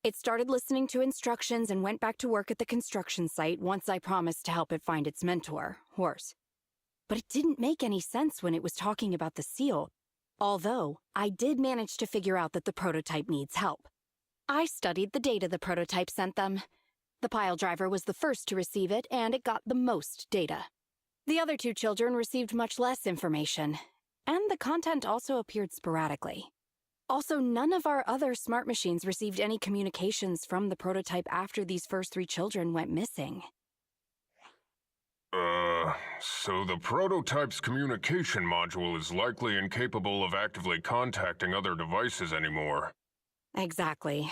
Speaker 9: It started listening to instructions and went back to work at the construction site once I promised to help it find its mentor, Horse. But it didn't make any sense when it was talking about the seal, although I did manage to figure out that the prototype needs help. I studied the data the prototype sent them. The pile driver was the first to receive it, and it got the most data. The other two children received much less information, and the content also appeared sporadically. Also, none of our other smart machines received any communications from the prototype after these first three children went missing.
Speaker 7: So the prototype's communication module is likely incapable of actively contacting other devices anymore.
Speaker 9: Exactly.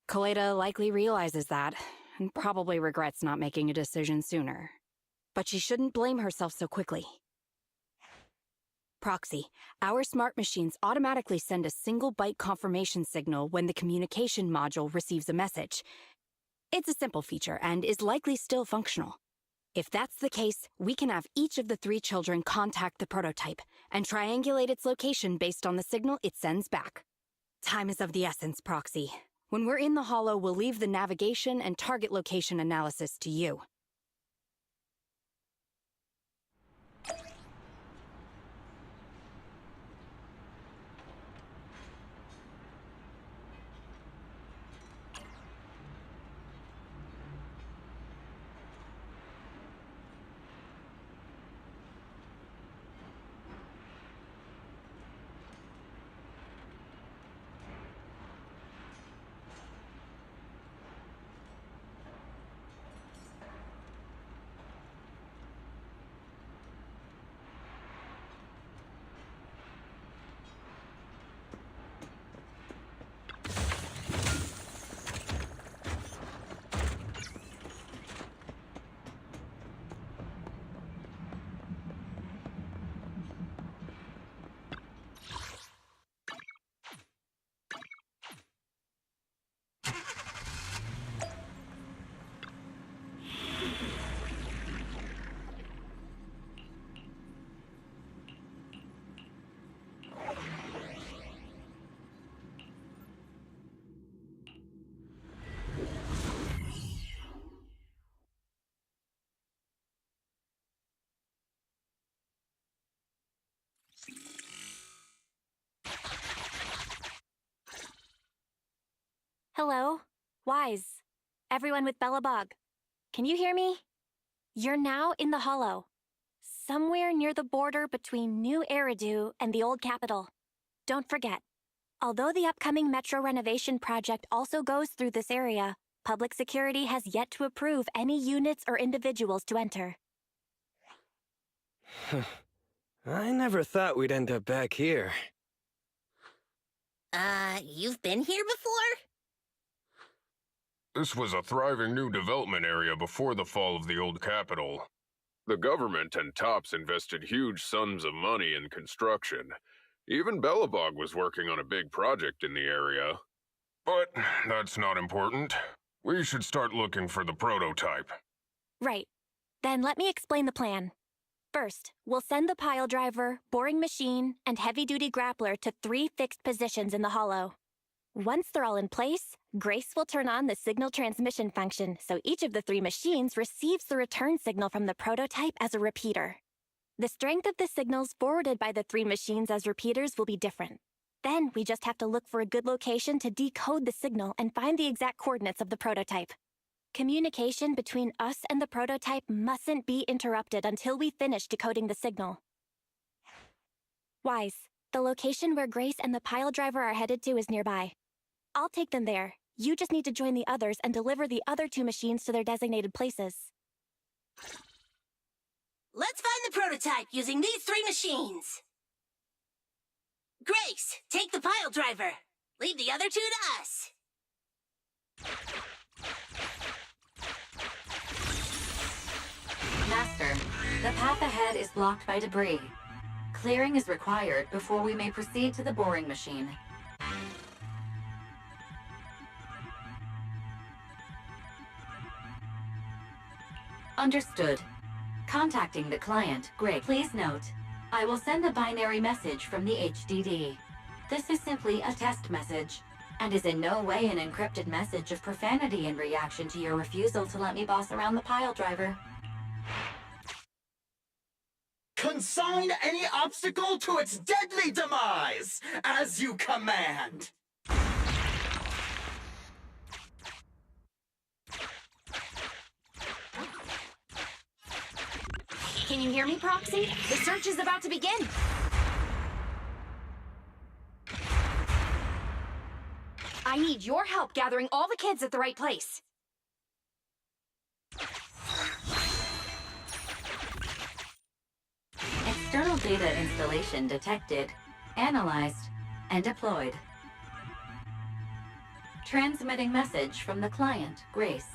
Speaker 9: Kaleda likely realizes that, and probably regrets not making a decision sooner. But she shouldn't blame herself so quickly. Proxy, our smart machines automatically send a single byte confirmation signal when the communication module receives a message. It's a simple feature and is likely still functional. If that's the case, we can have each of the three children contact the prototype and triangulate its location based on the signal it sends back. Time is of the essence, Proxy. When we're in the Hollow, we'll leave the navigation and target location analysis to you.
Speaker 2: Hello? Wise. Everyone with Belobog. Can you hear me? You're now in the Hollow. Somewhere near the border between New Eridu and the old capital. Don't forget, although the upcoming metro renovation project also goes through this area, Public security has yet to approve any units or individuals to enter.
Speaker 8: I never thought we'd end up back here.
Speaker 5: You've been here before?
Speaker 7: This was a thriving new development area before the fall of the old capital. The government and TOPS invested huge sums of money in construction. Even Belobog was working on a big project in the area. But that's not important. We should start looking for the prototype.
Speaker 2: Right. Then let me explain the plan. First, we'll send the pile driver, boring machine, and heavy-duty grappler to 3 fixed positions in the hollow. Once they're all in place, Grace will turn on the signal transmission function so each of the 3 machines receives the return signal from the prototype as a repeater. The strength of the signals forwarded by the 3 machines as repeaters will be different. Then we just have to look for a good location to decode the signal and find the exact coordinates of the prototype. Communication between us and the prototype mustn't be interrupted until we finish decoding the signal. Wise, the location where Grace and the pile driver are headed to is nearby. I'll take them there. You just need to join the others and deliver the other 2 machines to their designated places.
Speaker 5: Let's find the prototype using these 3 machines. Grace, take the pile driver. Leave the other 2 to us.
Speaker 1: Master, the path ahead is blocked by debris. Clearing is required before we may proceed to the boring machine. Understood. Contacting the client, Greg. Please note, I will send a binary message from the HDD. This is simply a test message, and is in no way an encrypted message of profanity in reaction to your refusal to let me boss around the pile driver.
Speaker 4: Consign any obstacle to its deadly demise, as you command.
Speaker 9: Can you hear me, Proxy? The search is about to begin. I need your help gathering all the kids at the right place.
Speaker 1: External data installation detected, analyzed, and deployed. Transmitting message from the client, Grace.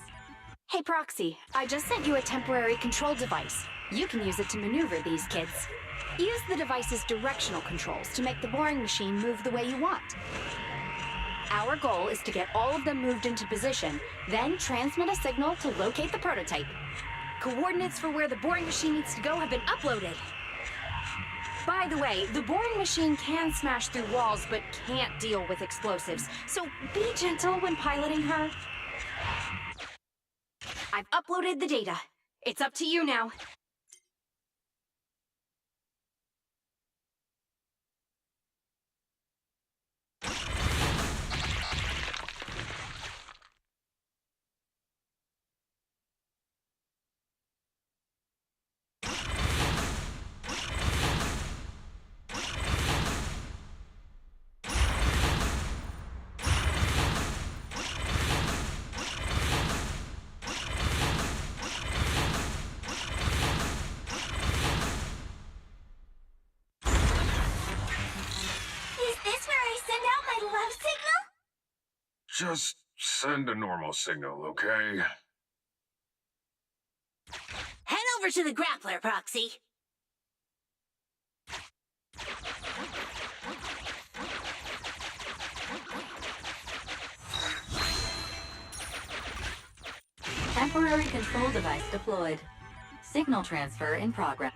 Speaker 9: Hey, Proxy, I just sent you a temporary control device. You can use it to maneuver these kids. Use the device's directional controls to make the boring machine move the way you want. Our goal is to get all of them moved into position, then transmit a signal to locate the prototype. Coordinates for where the boring machine needs to go have been uploaded. By the way, the boring machine can smash through walls, but can't deal with explosives, so be gentle when piloting her. I've uploaded the data. It's up to you now.
Speaker 7: Just send a normal signal, okay?
Speaker 5: Head over to the grappler, Proxy.
Speaker 1: Temporary control device deployed. Signal transfer in progress.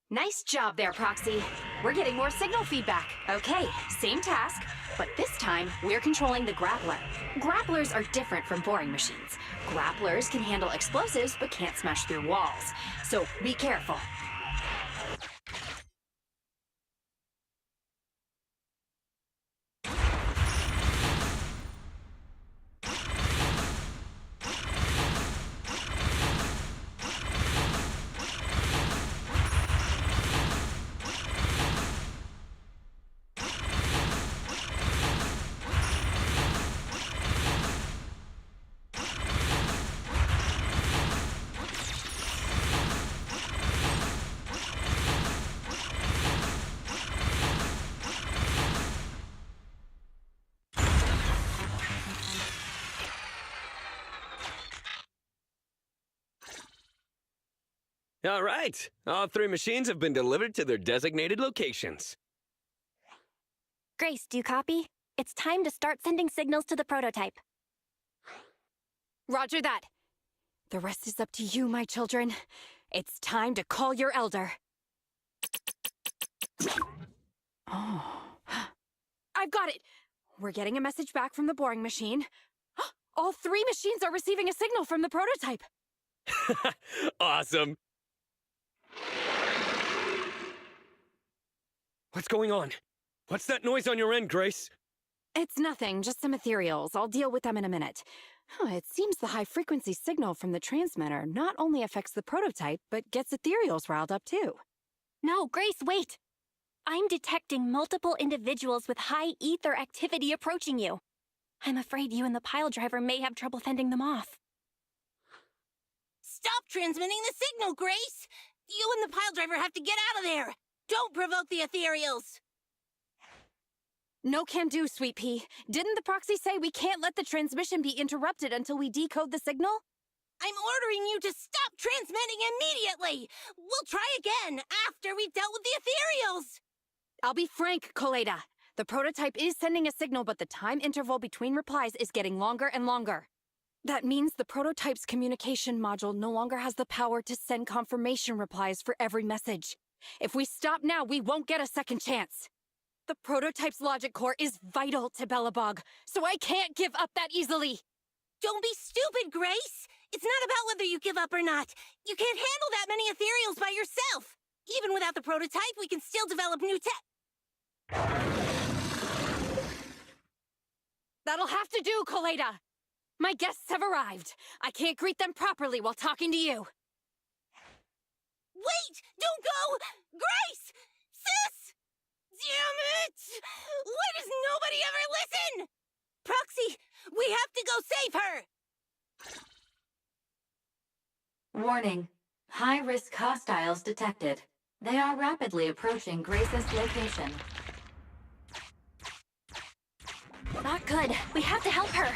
Speaker 9: Nice job there, Proxy. We're getting more signal feedback. Okay, same task, but this time we're controlling the grappler. Grapplers are different from boring machines. Grapplers can handle explosives but can't smash through walls. So be careful.
Speaker 8: All right. All 3 machines have been delivered to their designated locations.
Speaker 2: Grace, do you copy? It's time to start sending signals to the prototype.
Speaker 9: Roger that. The rest is up to you, my children. It's time to call your elder. Oh. I've got it! We're getting a message back from the boring machine. All 3 machines are receiving a signal from the prototype.
Speaker 8: Awesome. What's going on? What's that noise on your end, Grace?
Speaker 9: It's nothing, just some ethereals. I'll deal with them in a minute. It seems the high-frequency signal from the transmitter not only affects the prototype, but gets ethereals riled up too.
Speaker 2: No, Grace, wait! I'm detecting multiple individuals with high ether activity approaching you. I'm afraid you and the pile driver may have trouble fending them off.
Speaker 5: Stop transmitting the signal, Grace! You and the pile driver have to get out of there! Don't provoke the ethereals!
Speaker 9: No can do, Sweet Pea. Didn't the proxy say we can't let the transmission be interrupted until we decode the signal?
Speaker 5: I'm ordering you to stop transmitting immediately! We'll try again after we've dealt with the ethereals!
Speaker 9: I'll be frank, Koleda. The prototype is sending a signal, but the time interval between replies is getting longer and longer. That means the prototype's communication module no longer has the power to send confirmation replies for every message. If we stop now, we won't get a second chance. The prototype's logic core is vital to Belobog, so I can't give up that easily.
Speaker 5: Don't be stupid, Grace! It's not about whether you give up or not. You can't handle that many ethereals by yourself. Even without the prototype, we can still develop new tech.
Speaker 9: That'll have to do, Koleda. My guests have arrived. I can't greet them properly while talking to you.
Speaker 5: Wait! Don't go! Grace! Sis! Damn it! Why does nobody ever listen? Proxy, we have to go save her!
Speaker 1: Warning. High-risk hostiles detected. They are rapidly approaching Grace's location.
Speaker 2: Not good. We have to help her.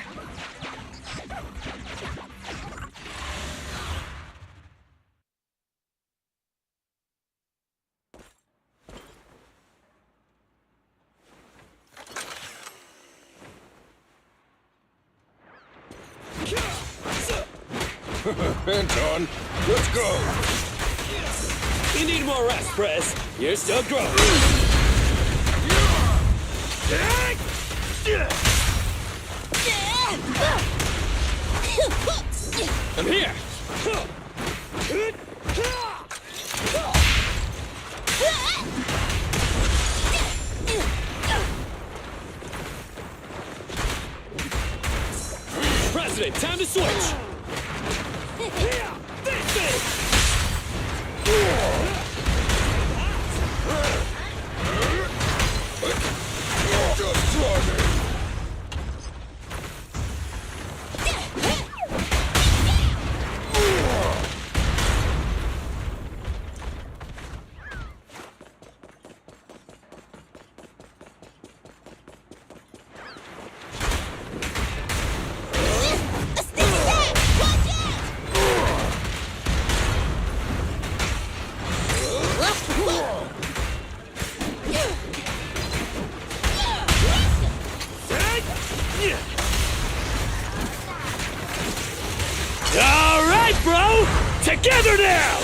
Speaker 7: Anton, let's go!
Speaker 3: You need more rest, Prez. You're still growing. I'm here! President, time to switch!
Speaker 7: Just try me!
Speaker 3: All right, bro! Together now!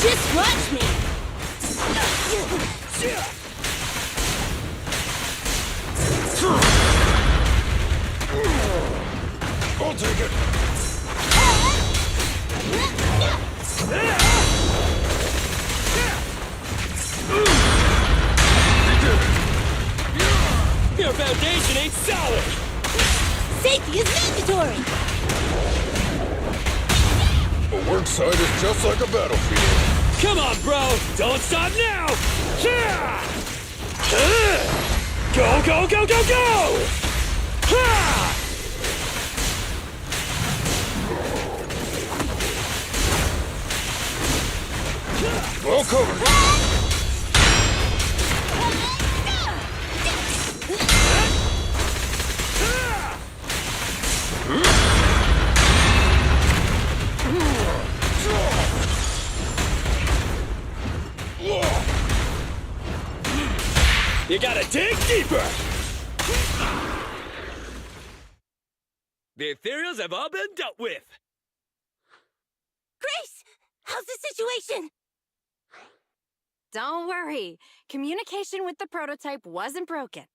Speaker 5: Just watch me!
Speaker 7: I'll take it!
Speaker 3: Your foundation ain't solid!
Speaker 5: Safety is mandatory!
Speaker 7: A work site is just like a battlefield.
Speaker 3: Come on, bro! Don't stop now! Go, go, go, go, go!
Speaker 7: Well covered.
Speaker 3: You gotta dig deeper! The ethereals have all been dealt with!
Speaker 5: Grace! How's the situation?
Speaker 9: Don't worry. Communication with the prototype wasn't broken.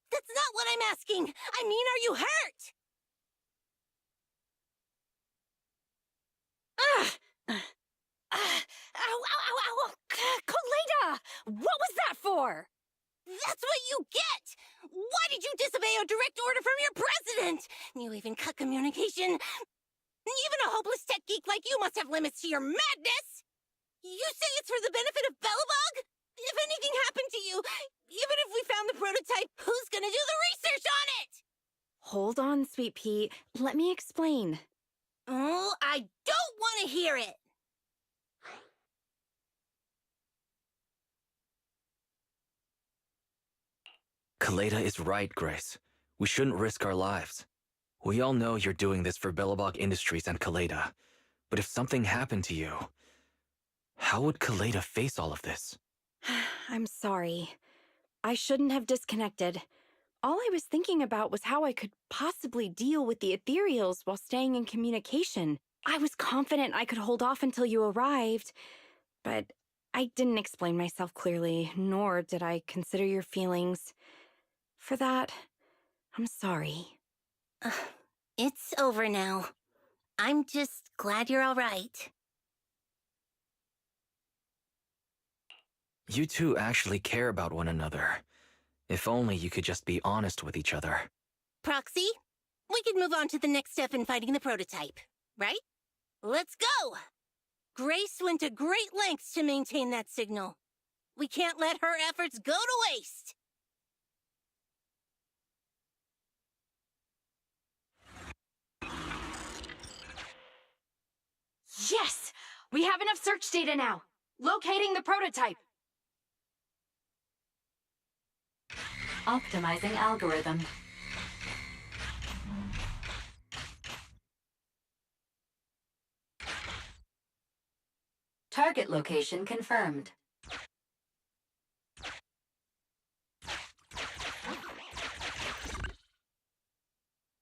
Speaker 5: That's not what I'm asking! I mean, are you hurt?
Speaker 9: Ow, ow, ow, ow! Kaleda! What was that for?
Speaker 5: That's what you get! Why did you disobey a direct order from your president? You even cut communication. Even a hopeless tech geek like you must have limits to your madness! You say it's for the benefit of Belobog? If anything happened to you, even if we found the prototype, who's gonna do the research on it?
Speaker 9: Hold on, Sweet Pea. Let me explain.
Speaker 5: Oh, I don't want to hear it!
Speaker 11: Kaleda is right, Grace. We shouldn't risk our lives. We all know you're doing this for Belobog Industries and Kaleda. But if something happened to you, how would Kaleda face all of this?
Speaker 9: I'm sorry. I shouldn't have disconnected. All I was thinking about was how I could possibly deal with the ethereals while staying in communication. I was confident I could hold off until you arrived, but I didn't explain myself clearly, nor did I consider your feelings. For that, I'm sorry.
Speaker 5: It's over now. I'm just glad you're all right.
Speaker 11: You two actually care about one another. If only you could just be honest with each other.
Speaker 5: Proxy, we could move on to the next step in fighting the prototype, right? Let's go! Grace went to great lengths to maintain that signal. We can't let her efforts go to waste!
Speaker 9: Yes! We have enough search data now! Locating the prototype!
Speaker 1: Optimizing algorithm. Target location confirmed.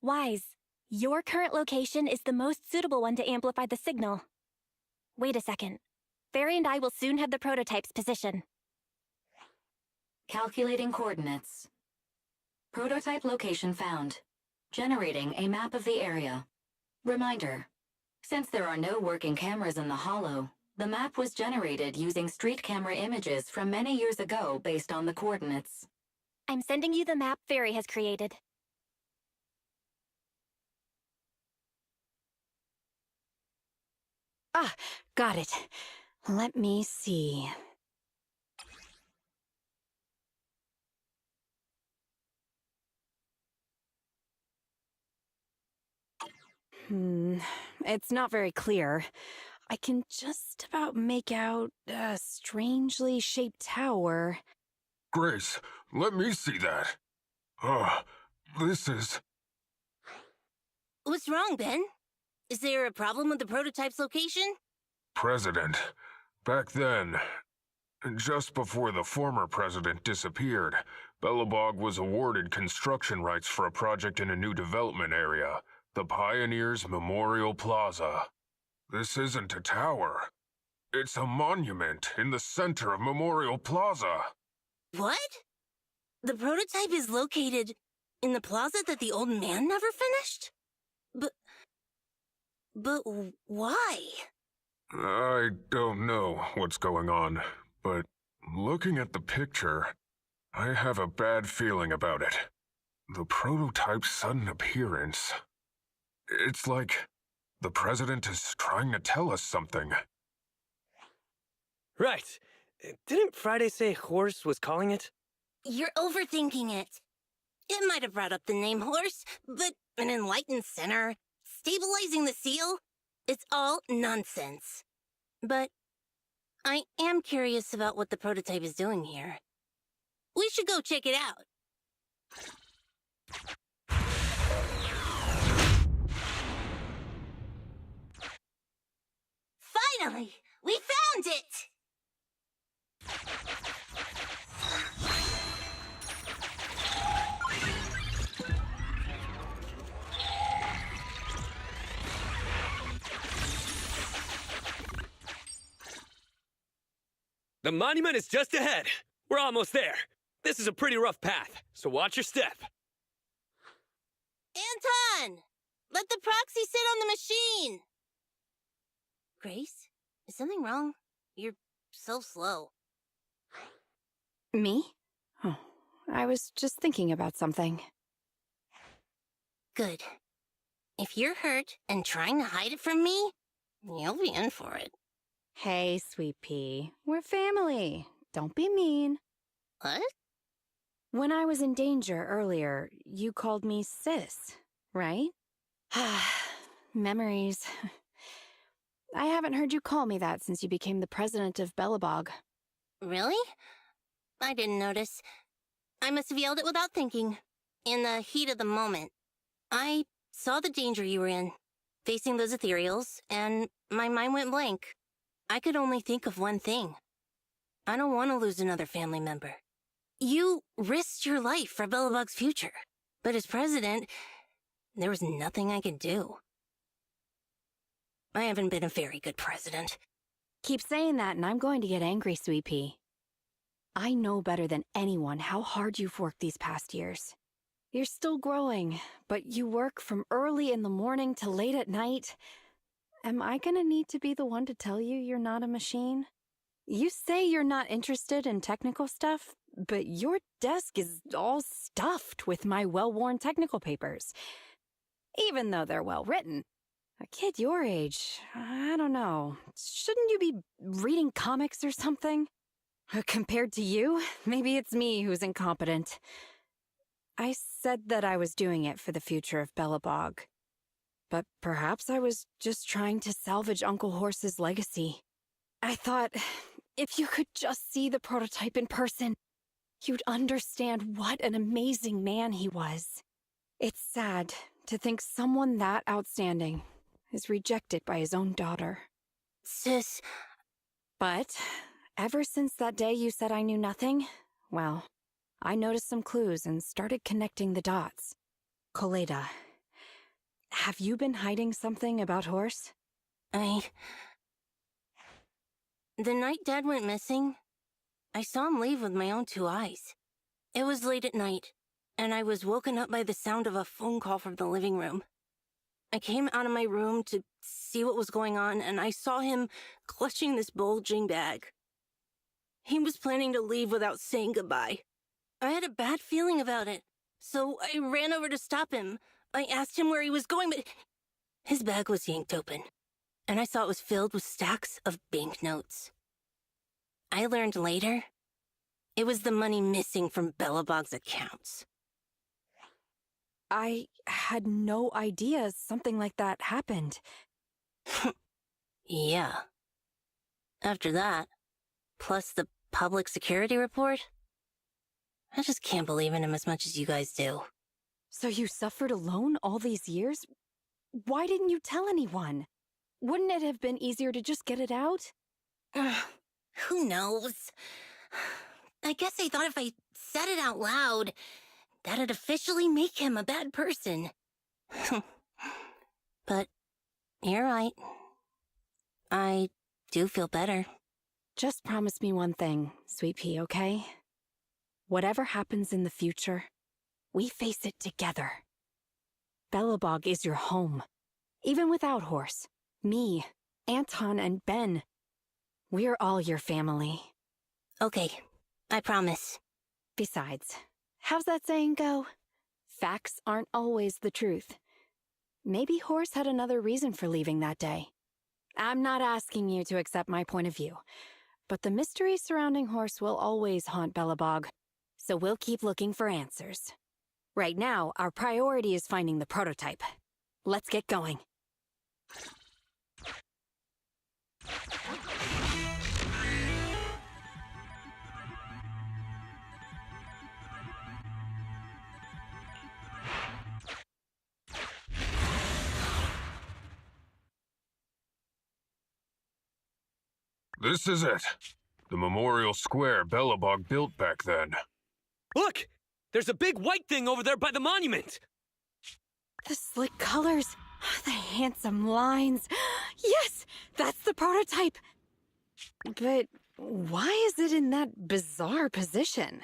Speaker 2: Wise, your current location is the most suitable one to amplify the signal. Wait a second. Barry and I will soon have the prototype's position.
Speaker 1: Calculating coordinates. Prototype location found. Generating a map of the area. Reminder. Since there are no working cameras in the Hollow, the map was generated using street camera images from many years ago based on the coordinates.
Speaker 2: I'm sending you the map Barry has created.
Speaker 9: Ah, got it. Let me see. It's not very clear. I can just about make out a strangely shaped tower.
Speaker 7: Grace, let me see that. This is...
Speaker 5: What's wrong, Ben? Is there a problem with the prototype's location?
Speaker 7: President. Back then, just before the former president disappeared, Belobog was awarded construction rights for a project in a new development area, the Pioneers Memorial Plaza. This isn't a tower. It's a monument in the center of Memorial Plaza.
Speaker 5: What? The prototype is located in the plaza that the old man never finished? But why?
Speaker 7: I don't know what's going on, but looking at the picture, I have a bad feeling about it. The prototype's sudden appearance. It's like the president is trying to tell us something.
Speaker 8: Right. Didn't Friday say Horse was calling it?
Speaker 5: You're overthinking it. It might have brought up the name Horse, but an enlightened center, stabilizing the seal, it's all nonsense. But I am curious about what the prototype is doing here. We should go check it out. Finally! We found it!
Speaker 3: The monument is just ahead. We're almost there. This is a pretty rough path, so watch your step.
Speaker 5: Anton! Let the proxy sit on the machine! Grace, is something wrong? You're so slow.
Speaker 9: Me? Oh, I was just thinking about something.
Speaker 5: Good. If you're hurt and trying to hide it from me, you'll be in for it.
Speaker 9: Hey, Sweet Pea. We're family. Don't be mean.
Speaker 5: What?
Speaker 9: When I was in danger earlier, you called me sis, right? Memories. I haven't heard you call me that since you became the president of Belobog.
Speaker 5: Really? I didn't notice. I must have yelled it without thinking. In the heat of the moment. I saw the danger you were in, facing those ethereals, and my mind went blank. I could only think of one thing. I don't want to lose another family member. You risked your life for Belobog's future, but as president, there was nothing I could do. I haven't been a very good president.
Speaker 9: Keep saying that and I'm going to get angry, Sweet Pea. I know better than anyone how hard you've worked these past years. You're still growing, but you work from early in the morning to late at night. Am I gonna need to be the one to tell you you're not a machine? You say you're not interested in technical stuff, but your desk is all stuffed with my well-worn technical papers. Even though they're well-written. A kid your age, I don't know. Shouldn't you be reading comics or something? Compared to you, maybe it's me who's incompetent. I said that I was doing it for the future of Belobog. But perhaps I was just trying to salvage Uncle Horse's legacy. I thought, if you could just see the prototype in person, you'd understand what an amazing man he was. It's sad to think someone that outstanding is rejected by his own daughter.
Speaker 5: Sis.
Speaker 9: But ever since that day you said I knew nothing, well, I noticed some clues and started connecting the dots. Koleda, have you been hiding something about Horse?
Speaker 5: The night Dad went missing, I saw him leave with my own two eyes. It was late at night, and I was woken up by the sound of a phone call from the living room. I came out of my room to see what was going on, and I saw him clutching this bulging bag. He was planning to leave without saying goodbye. I had a bad feeling about it, so I ran over to stop him. I asked him where he was going, but his bag was yanked open, and I saw it was filled with stacks of banknotes. I learned later, it was the money missing from Belobog's accounts.
Speaker 9: I had no idea something like that happened.
Speaker 5: Yeah. After that, plus the public security report, I just can't believe in him as much as you guys do.
Speaker 9: So you suffered alone all these years? Why didn't you tell anyone? Wouldn't it have been easier to just get it out?
Speaker 5: Who knows? I guess I thought if I said it out loud, that'd officially make him a bad person. But you're right. I do feel better.
Speaker 9: Just promise me one thing, Sweet Pea, okay? Whatever happens in the future, we face it together. Belobog is your home. Even without Horse, me, Anton, and Ben. We're all your family.
Speaker 5: Okay, I promise.
Speaker 9: Besides, how's that saying go? Facts aren't always the truth. Maybe Horse had another reason for leaving that day. I'm not asking you to accept my point of view, but the mystery surrounding Horse will always haunt Belobog, so we'll keep looking for answers. Right now, our priority is finding the prototype. Let's get going.
Speaker 7: This is it. The memorial square Belobog built back then.
Speaker 3: Look! There's a big white thing over there by the monument!
Speaker 9: The slick colors, the handsome lines. Yes, that's the prototype. But Why is it in that bizarre position?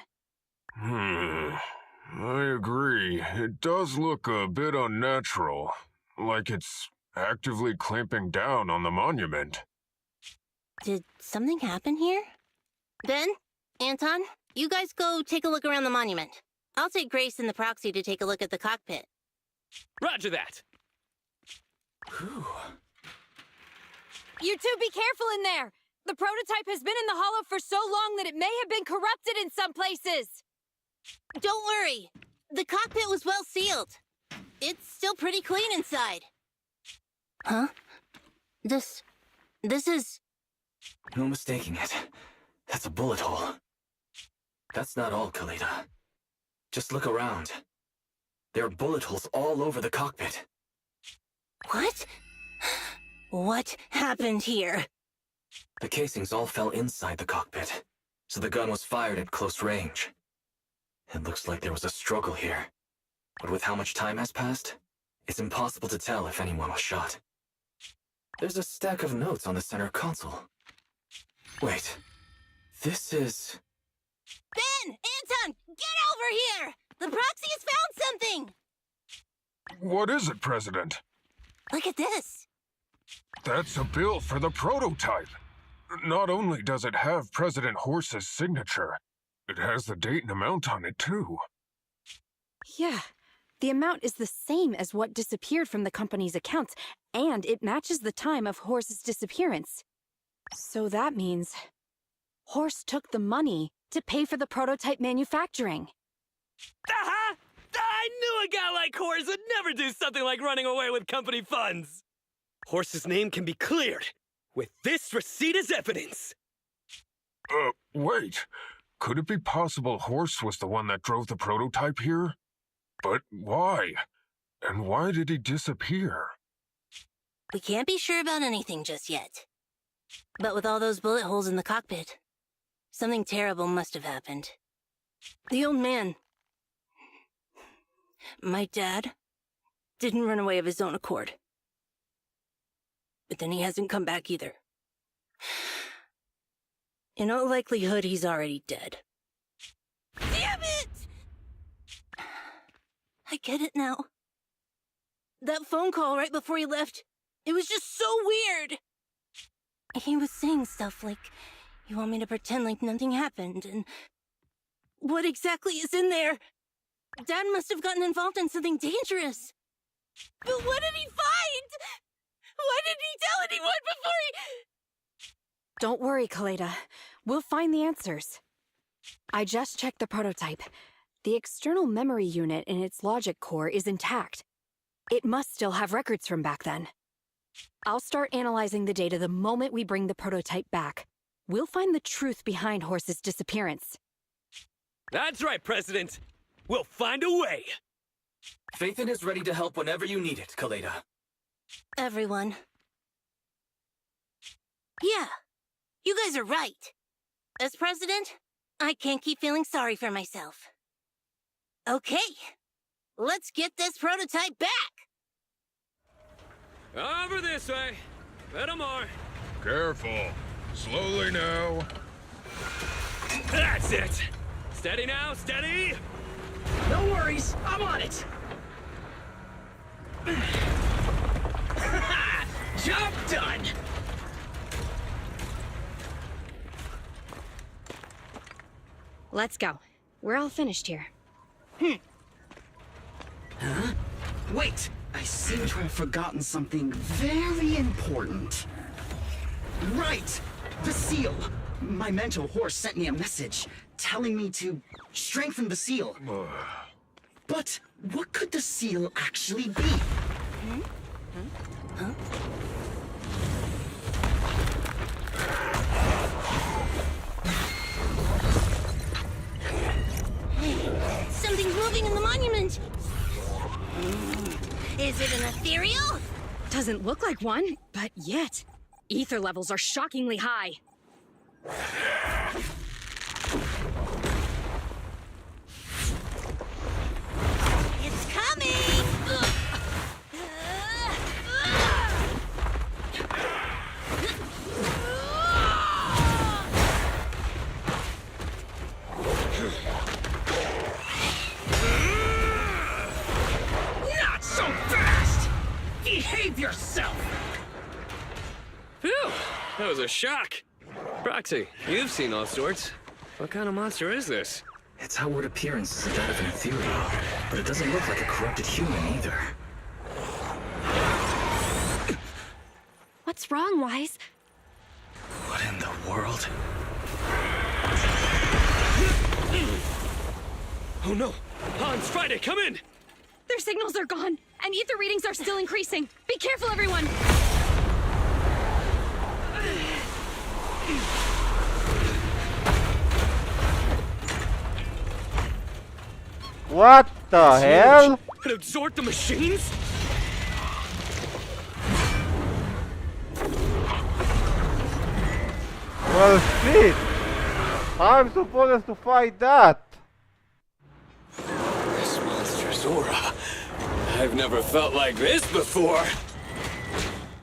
Speaker 7: I agree. It does look a bit unnatural, like it's actively clamping down on the monument.
Speaker 5: Did something happen here? Ben? Anton? You guys go take a look around the monument. I'll take Grace and the proxy to take a look at the cockpit.
Speaker 3: Roger that.
Speaker 11: Whew.
Speaker 9: You two be careful in there! The prototype has been in the hollow for so long that it may have been corrupted in some places!
Speaker 5: Don't worry. The cockpit was well sealed. It's still pretty clean inside. Huh? This is...
Speaker 11: No mistaking it. That's a bullet hole. That's not all, Kaleda. Just look around. There are bullet holes all over the cockpit.
Speaker 5: What? What happened here?
Speaker 11: The casings all fell inside the cockpit, so the gun was fired at close range. It looks like there was a struggle here, but with how much time has passed, it's impossible to tell if anyone was shot. There's a stack of notes on the center console. Wait, this is...
Speaker 5: Ben! Anton! Get over here! The proxy has found something!
Speaker 7: What is it, President?
Speaker 5: Look at this.
Speaker 7: That's a bill for the prototype. Not only does it have President Horse's signature, it has the date and amount on it, too.
Speaker 9: Yeah, the amount is the same as what disappeared from the company's accounts, and it matches the time of Horse's disappearance. So that means Horse took the money to pay for the prototype manufacturing.
Speaker 3: Aha! I knew a guy like Horse would never do something like running away with company funds! Horse's name can be cleared, with this receipt as evidence.
Speaker 7: Wait. Could it be possible Horse was the one that drove the prototype here? But why? And why did he disappear?
Speaker 5: We can't be sure about anything just yet. But with all those bullet holes in the cockpit, something terrible must have happened. The old man, my dad, didn't run away of his own accord. But then he hasn't come back either. In all likelihood, he's already dead. Damn it! I get it now. That phone call right before he left, it was just so weird. He was saying stuff like, you want me to pretend like nothing happened, and what exactly is in there? Dad must have gotten involved in something dangerous. But what did he find? Why didn't he tell anyone before he...
Speaker 9: Don't worry, Kaleda. We'll find the answers. I just checked the prototype. The external memory unit in its logic core is intact. It must still have records from back then. I'll start analyzing the data the moment we bring the prototype back. We'll find the truth behind Horse's disappearance.
Speaker 3: That's right, President. We'll find a way.
Speaker 11: Phaethon is ready to help whenever you need it, Kaleda.
Speaker 5: Everyone. Yeah, you guys are right. As president, I can't keep feeling sorry for myself. Okay, let's get this prototype back!
Speaker 3: Over this way. Little more.
Speaker 7: Careful. Slowly now.
Speaker 3: That's it. Steady now, steady.
Speaker 4: No worries, I'm on it. Job done.
Speaker 9: Let's go. We're all finished here.
Speaker 4: Huh? Wait, I seem to have forgotten something very important. Right! The seal! My mentor Horse sent me a message telling me to strengthen the seal. But what could the seal actually be? Huh?
Speaker 5: Hey, something's moving in the monument! Is it an ethereal?
Speaker 9: Doesn't look like one, but yet. Ether levels are shockingly high.
Speaker 5: It's coming!
Speaker 8: was a shock. Roxy, you've seen all sorts. What kind of monster is this?
Speaker 11: Its outward appearance is that of an ethereal, but it doesn't look like a corrupted human either.
Speaker 2: What's wrong, Wise?
Speaker 11: What in the world?
Speaker 3: Oh no! Hans, Friday, come in!
Speaker 9: Their signals are gone, and ether readings are still increasing. Be careful, everyone!
Speaker 12: What the hell?
Speaker 3: It absorbed the machines?
Speaker 12: Well, shit. I'm supposed to fight that.
Speaker 8: This monster's aura. I've never felt like this before.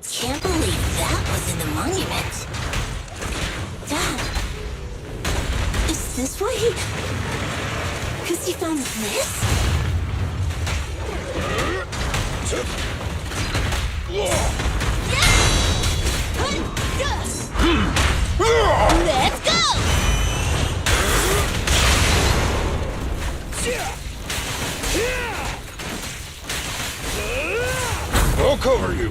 Speaker 5: Can't believe that was in the monument. Dad, is this why he... Because he found this? Let's go!
Speaker 7: I'll cover you.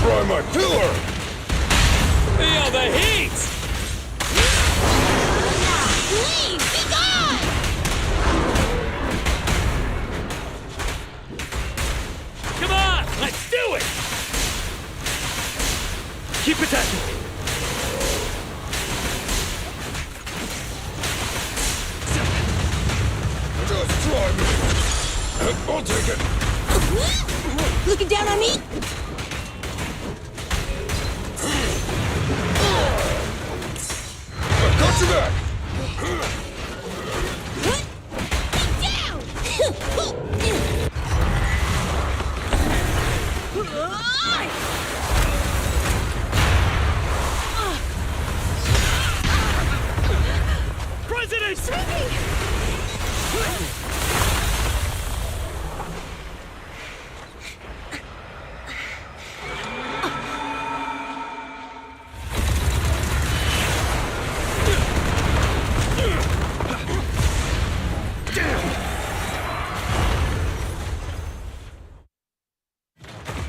Speaker 7: Try my pillar.
Speaker 3: Feel the heat!
Speaker 5: Leave! Be gone!
Speaker 3: Come on, let's do it! Keep attacking.
Speaker 7: Just try me. I'll take it.
Speaker 5: Looking down on me?
Speaker 7: I've got your back.
Speaker 5: Down!
Speaker 3: President!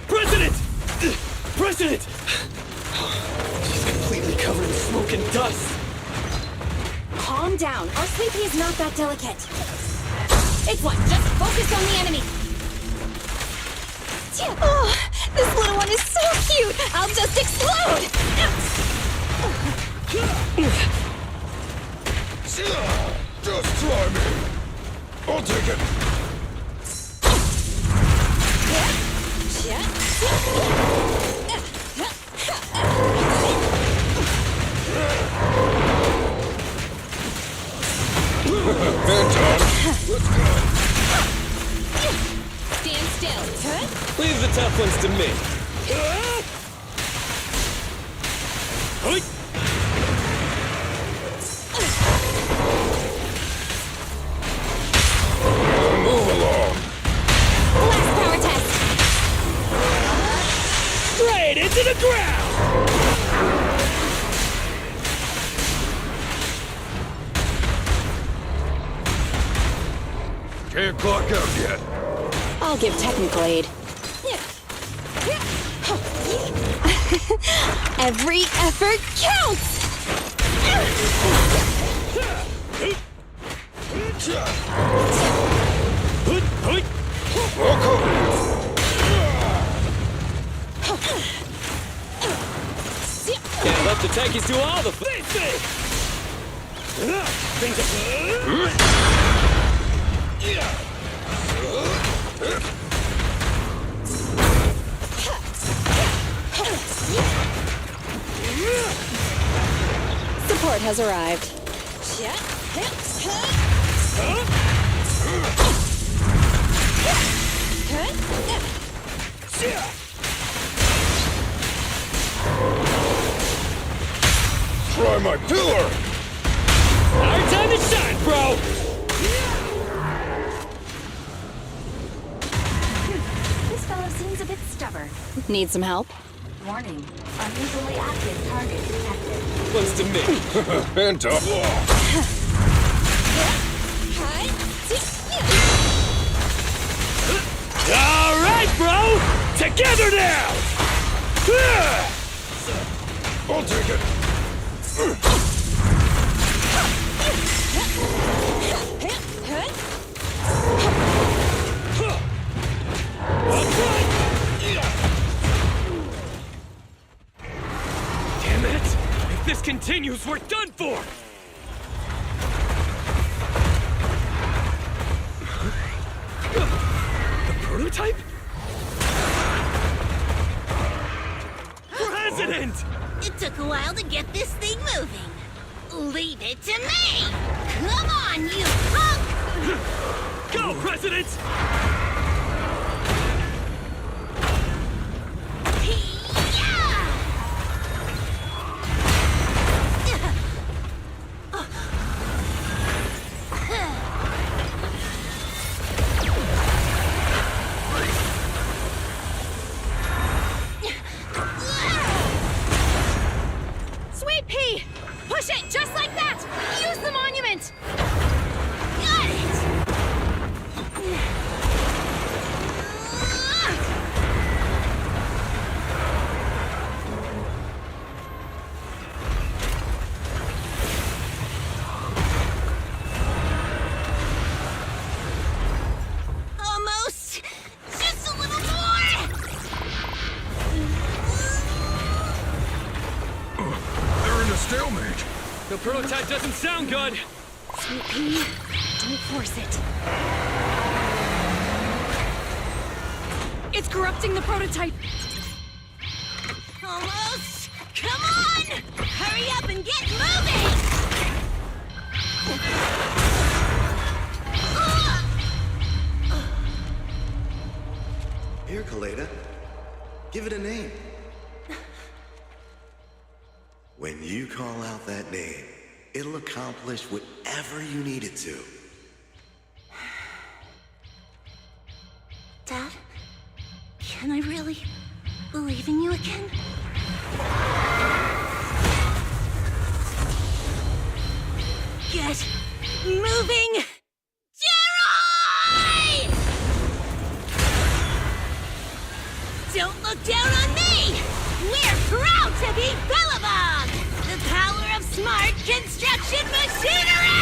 Speaker 3: President! President! She's completely covered in smoke and dust.
Speaker 9: Calm down. Our sleepy is not that delicate. It's what? Just focus on the enemy.
Speaker 5: Oh, this little one is so cute! I'll just explode!
Speaker 7: Just try me. I'll take it. Let's go.
Speaker 9: Stand still.
Speaker 3: Leave the tough ones to me.
Speaker 7: Move along.
Speaker 9: Last power test.
Speaker 3: Straight into the ground!
Speaker 7: Can't clock out yet.
Speaker 9: I'll give technical aid. Every effort counts!
Speaker 7: I'll cover you.
Speaker 3: Can't let the tankies do all the things!
Speaker 9: Support has arrived.
Speaker 7: Try my pillar.
Speaker 3: Our time to shine, bro!
Speaker 2: This fellow seems a bit stubborn.
Speaker 9: Need some help?
Speaker 1: Warning. Unusually active target detected.
Speaker 3: Close to me.
Speaker 7: Hands up.
Speaker 3: All right, bro! Together now!
Speaker 7: I'll take it.
Speaker 3: Damn it! If this continues, we're done for! The prototype? President!
Speaker 5: It took a while to get this thing moving. Leave it to me! Come on, you punk!
Speaker 3: Go, President!
Speaker 9: Sweet pea! Push it just like that! Use the monument!
Speaker 5: Got it! Almost! Just a little more!
Speaker 7: They're in a stalemate.
Speaker 3: The prototype doesn't sound good!
Speaker 9: Sweet pea, don't force it. It's corrupting the prototype.
Speaker 5: Almost! Come on! Hurry up and get moving!
Speaker 10: Here, Kaleda. Give it a name. When you call out that name, it'll accomplish whatever you need it to.
Speaker 5: Dad, can I really believe in you again? Get moving! Jerry! Don't look down on me! We're proud to be Bellabog! The power of smart construction machinery!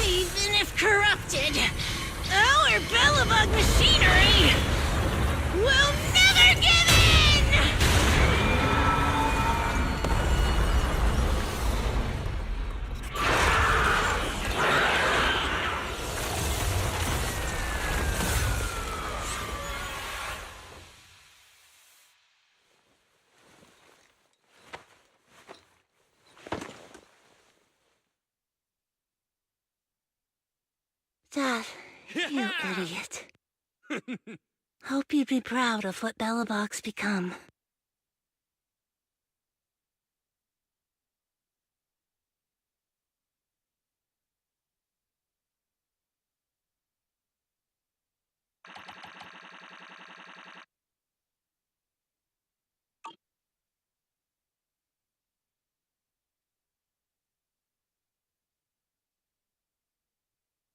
Speaker 5: Even if corrupted, our Bellabog machinery will never give in! Dad, you idiot. Hope you'd be proud of what Bellabog's become.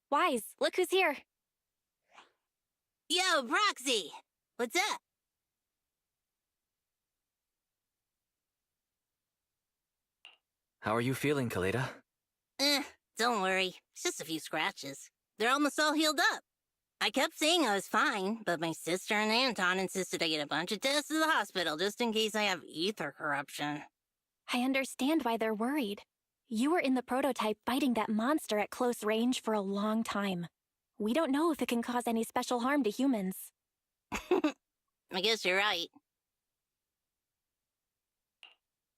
Speaker 2: Wise, look who's here.
Speaker 5: Yo, Proxy! What's up?
Speaker 11: How are you feeling, Kaleda?
Speaker 5: Don't worry. It's just a few scratches. They're almost all healed up. I kept saying I was fine, but my sister and Anton insisted I get a bunch of tests at the hospital just in case I have ether corruption.
Speaker 2: I understand why they're worried. You were in the prototype fighting that monster at close range for a long time. We don't know if it can cause any special harm to humans.
Speaker 5: I guess you're right.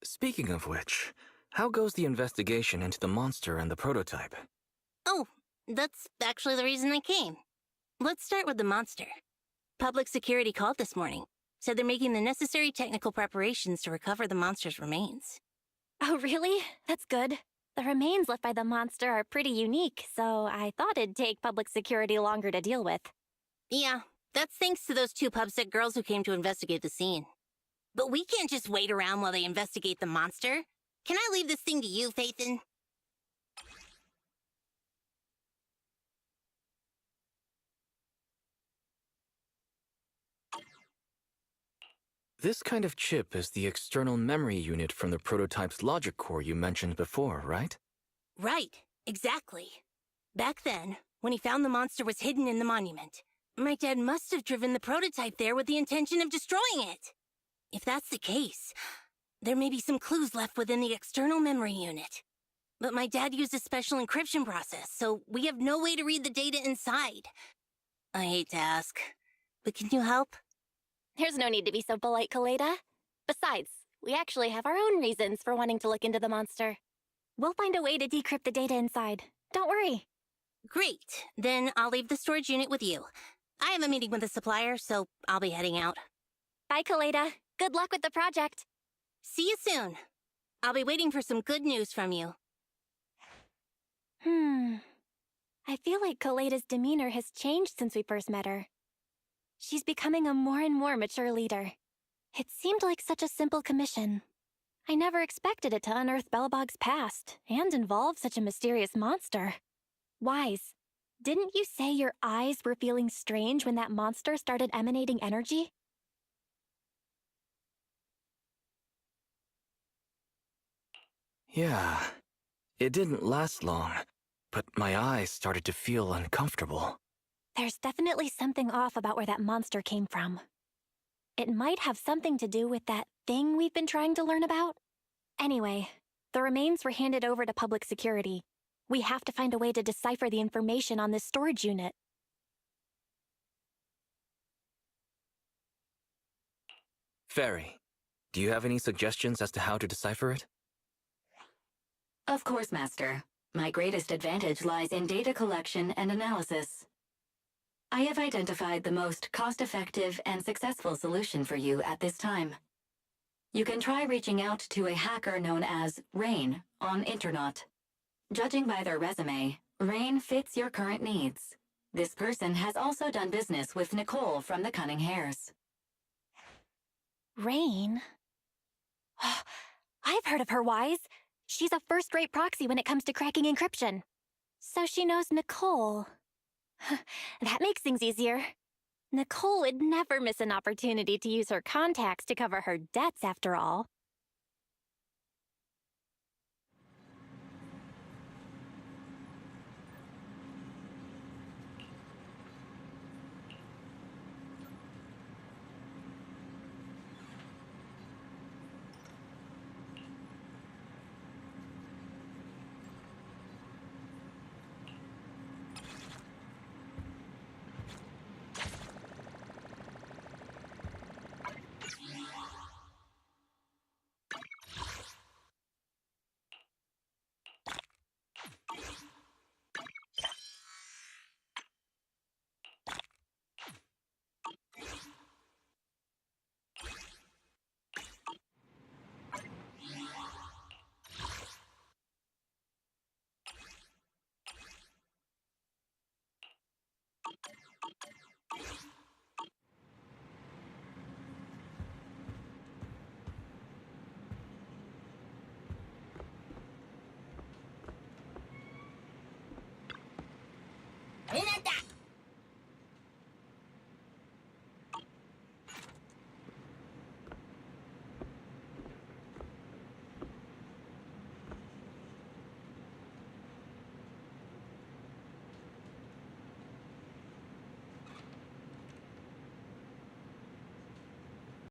Speaker 11: Speaking of which, how goes the investigation into the monster and the prototype?
Speaker 5: Oh, that's actually the reason I came. Let's start with the monster. Public security called this morning. Said they're making the necessary technical preparations to recover the monster's remains.
Speaker 2: Oh, really? That's good. The remains left by the monster are pretty unique, so I thought it'd take public security longer to deal with.
Speaker 5: Yeah, that's thanks to those 2 PubSec girls who came to investigate the scene. But we can't just wait around while they investigate the monster. Can I leave this thing to you, Phaethon?
Speaker 11: This kind of chip is the external memory unit from the prototype's logic core you mentioned before, right?
Speaker 5: Right, exactly. Back then, when he found the monster was hidden in the monument, my dad must have driven the prototype there with the intention of destroying it. If that's the case, there may be some clues left within the external memory unit. But my dad used a special encryption process, so we have no way to read the data inside. I hate to ask, but can you help?
Speaker 2: There's no need to be so polite, Kaleda. Besides, we actually have our own reasons for wanting to look into the monster. We'll find a way to decrypt the data inside. Don't worry.
Speaker 5: Great. Then I'll leave the storage unit with you. I have a meeting with the supplier, so I'll be heading out.
Speaker 2: Bye, Kaleda. Good luck with the project.
Speaker 5: See you soon. I'll be waiting for some good news from you.
Speaker 2: I feel like Kaleda's demeanor has changed since we first met her. She's becoming a more and more mature leader. It seemed like such a simple commission. I never expected it to unearth Belobog's past and involve such a mysterious monster. Wise, didn't you say your eyes were feeling strange when that monster started emanating energy?
Speaker 11: Yeah. It didn't last long, but my eyes started to feel uncomfortable.
Speaker 2: There's definitely something off about where that monster came from. It might have something to do with that thing we've been trying to learn about. Anyway, the remains were handed over to public security. We have to find a way to decipher the information on this storage unit.
Speaker 11: Fairy, do you have any suggestions as to how to decipher it?
Speaker 1: Of course, Master. My greatest advantage lies in data collection and analysis. I have identified the most cost-effective and successful solution for you at this time. You can try reaching out to a hacker known as Rain on Internet. Judging by their resume, Rain fits your current needs. This person has also done business with Nicole from the Cunning Hares.
Speaker 2: Rain? I've heard of her, Wise. She's a first-rate proxy when it comes to cracking encryption. So she knows Nicole. That makes things easier. Nicole would never miss an opportunity to use her contacts to cover her debts, after all.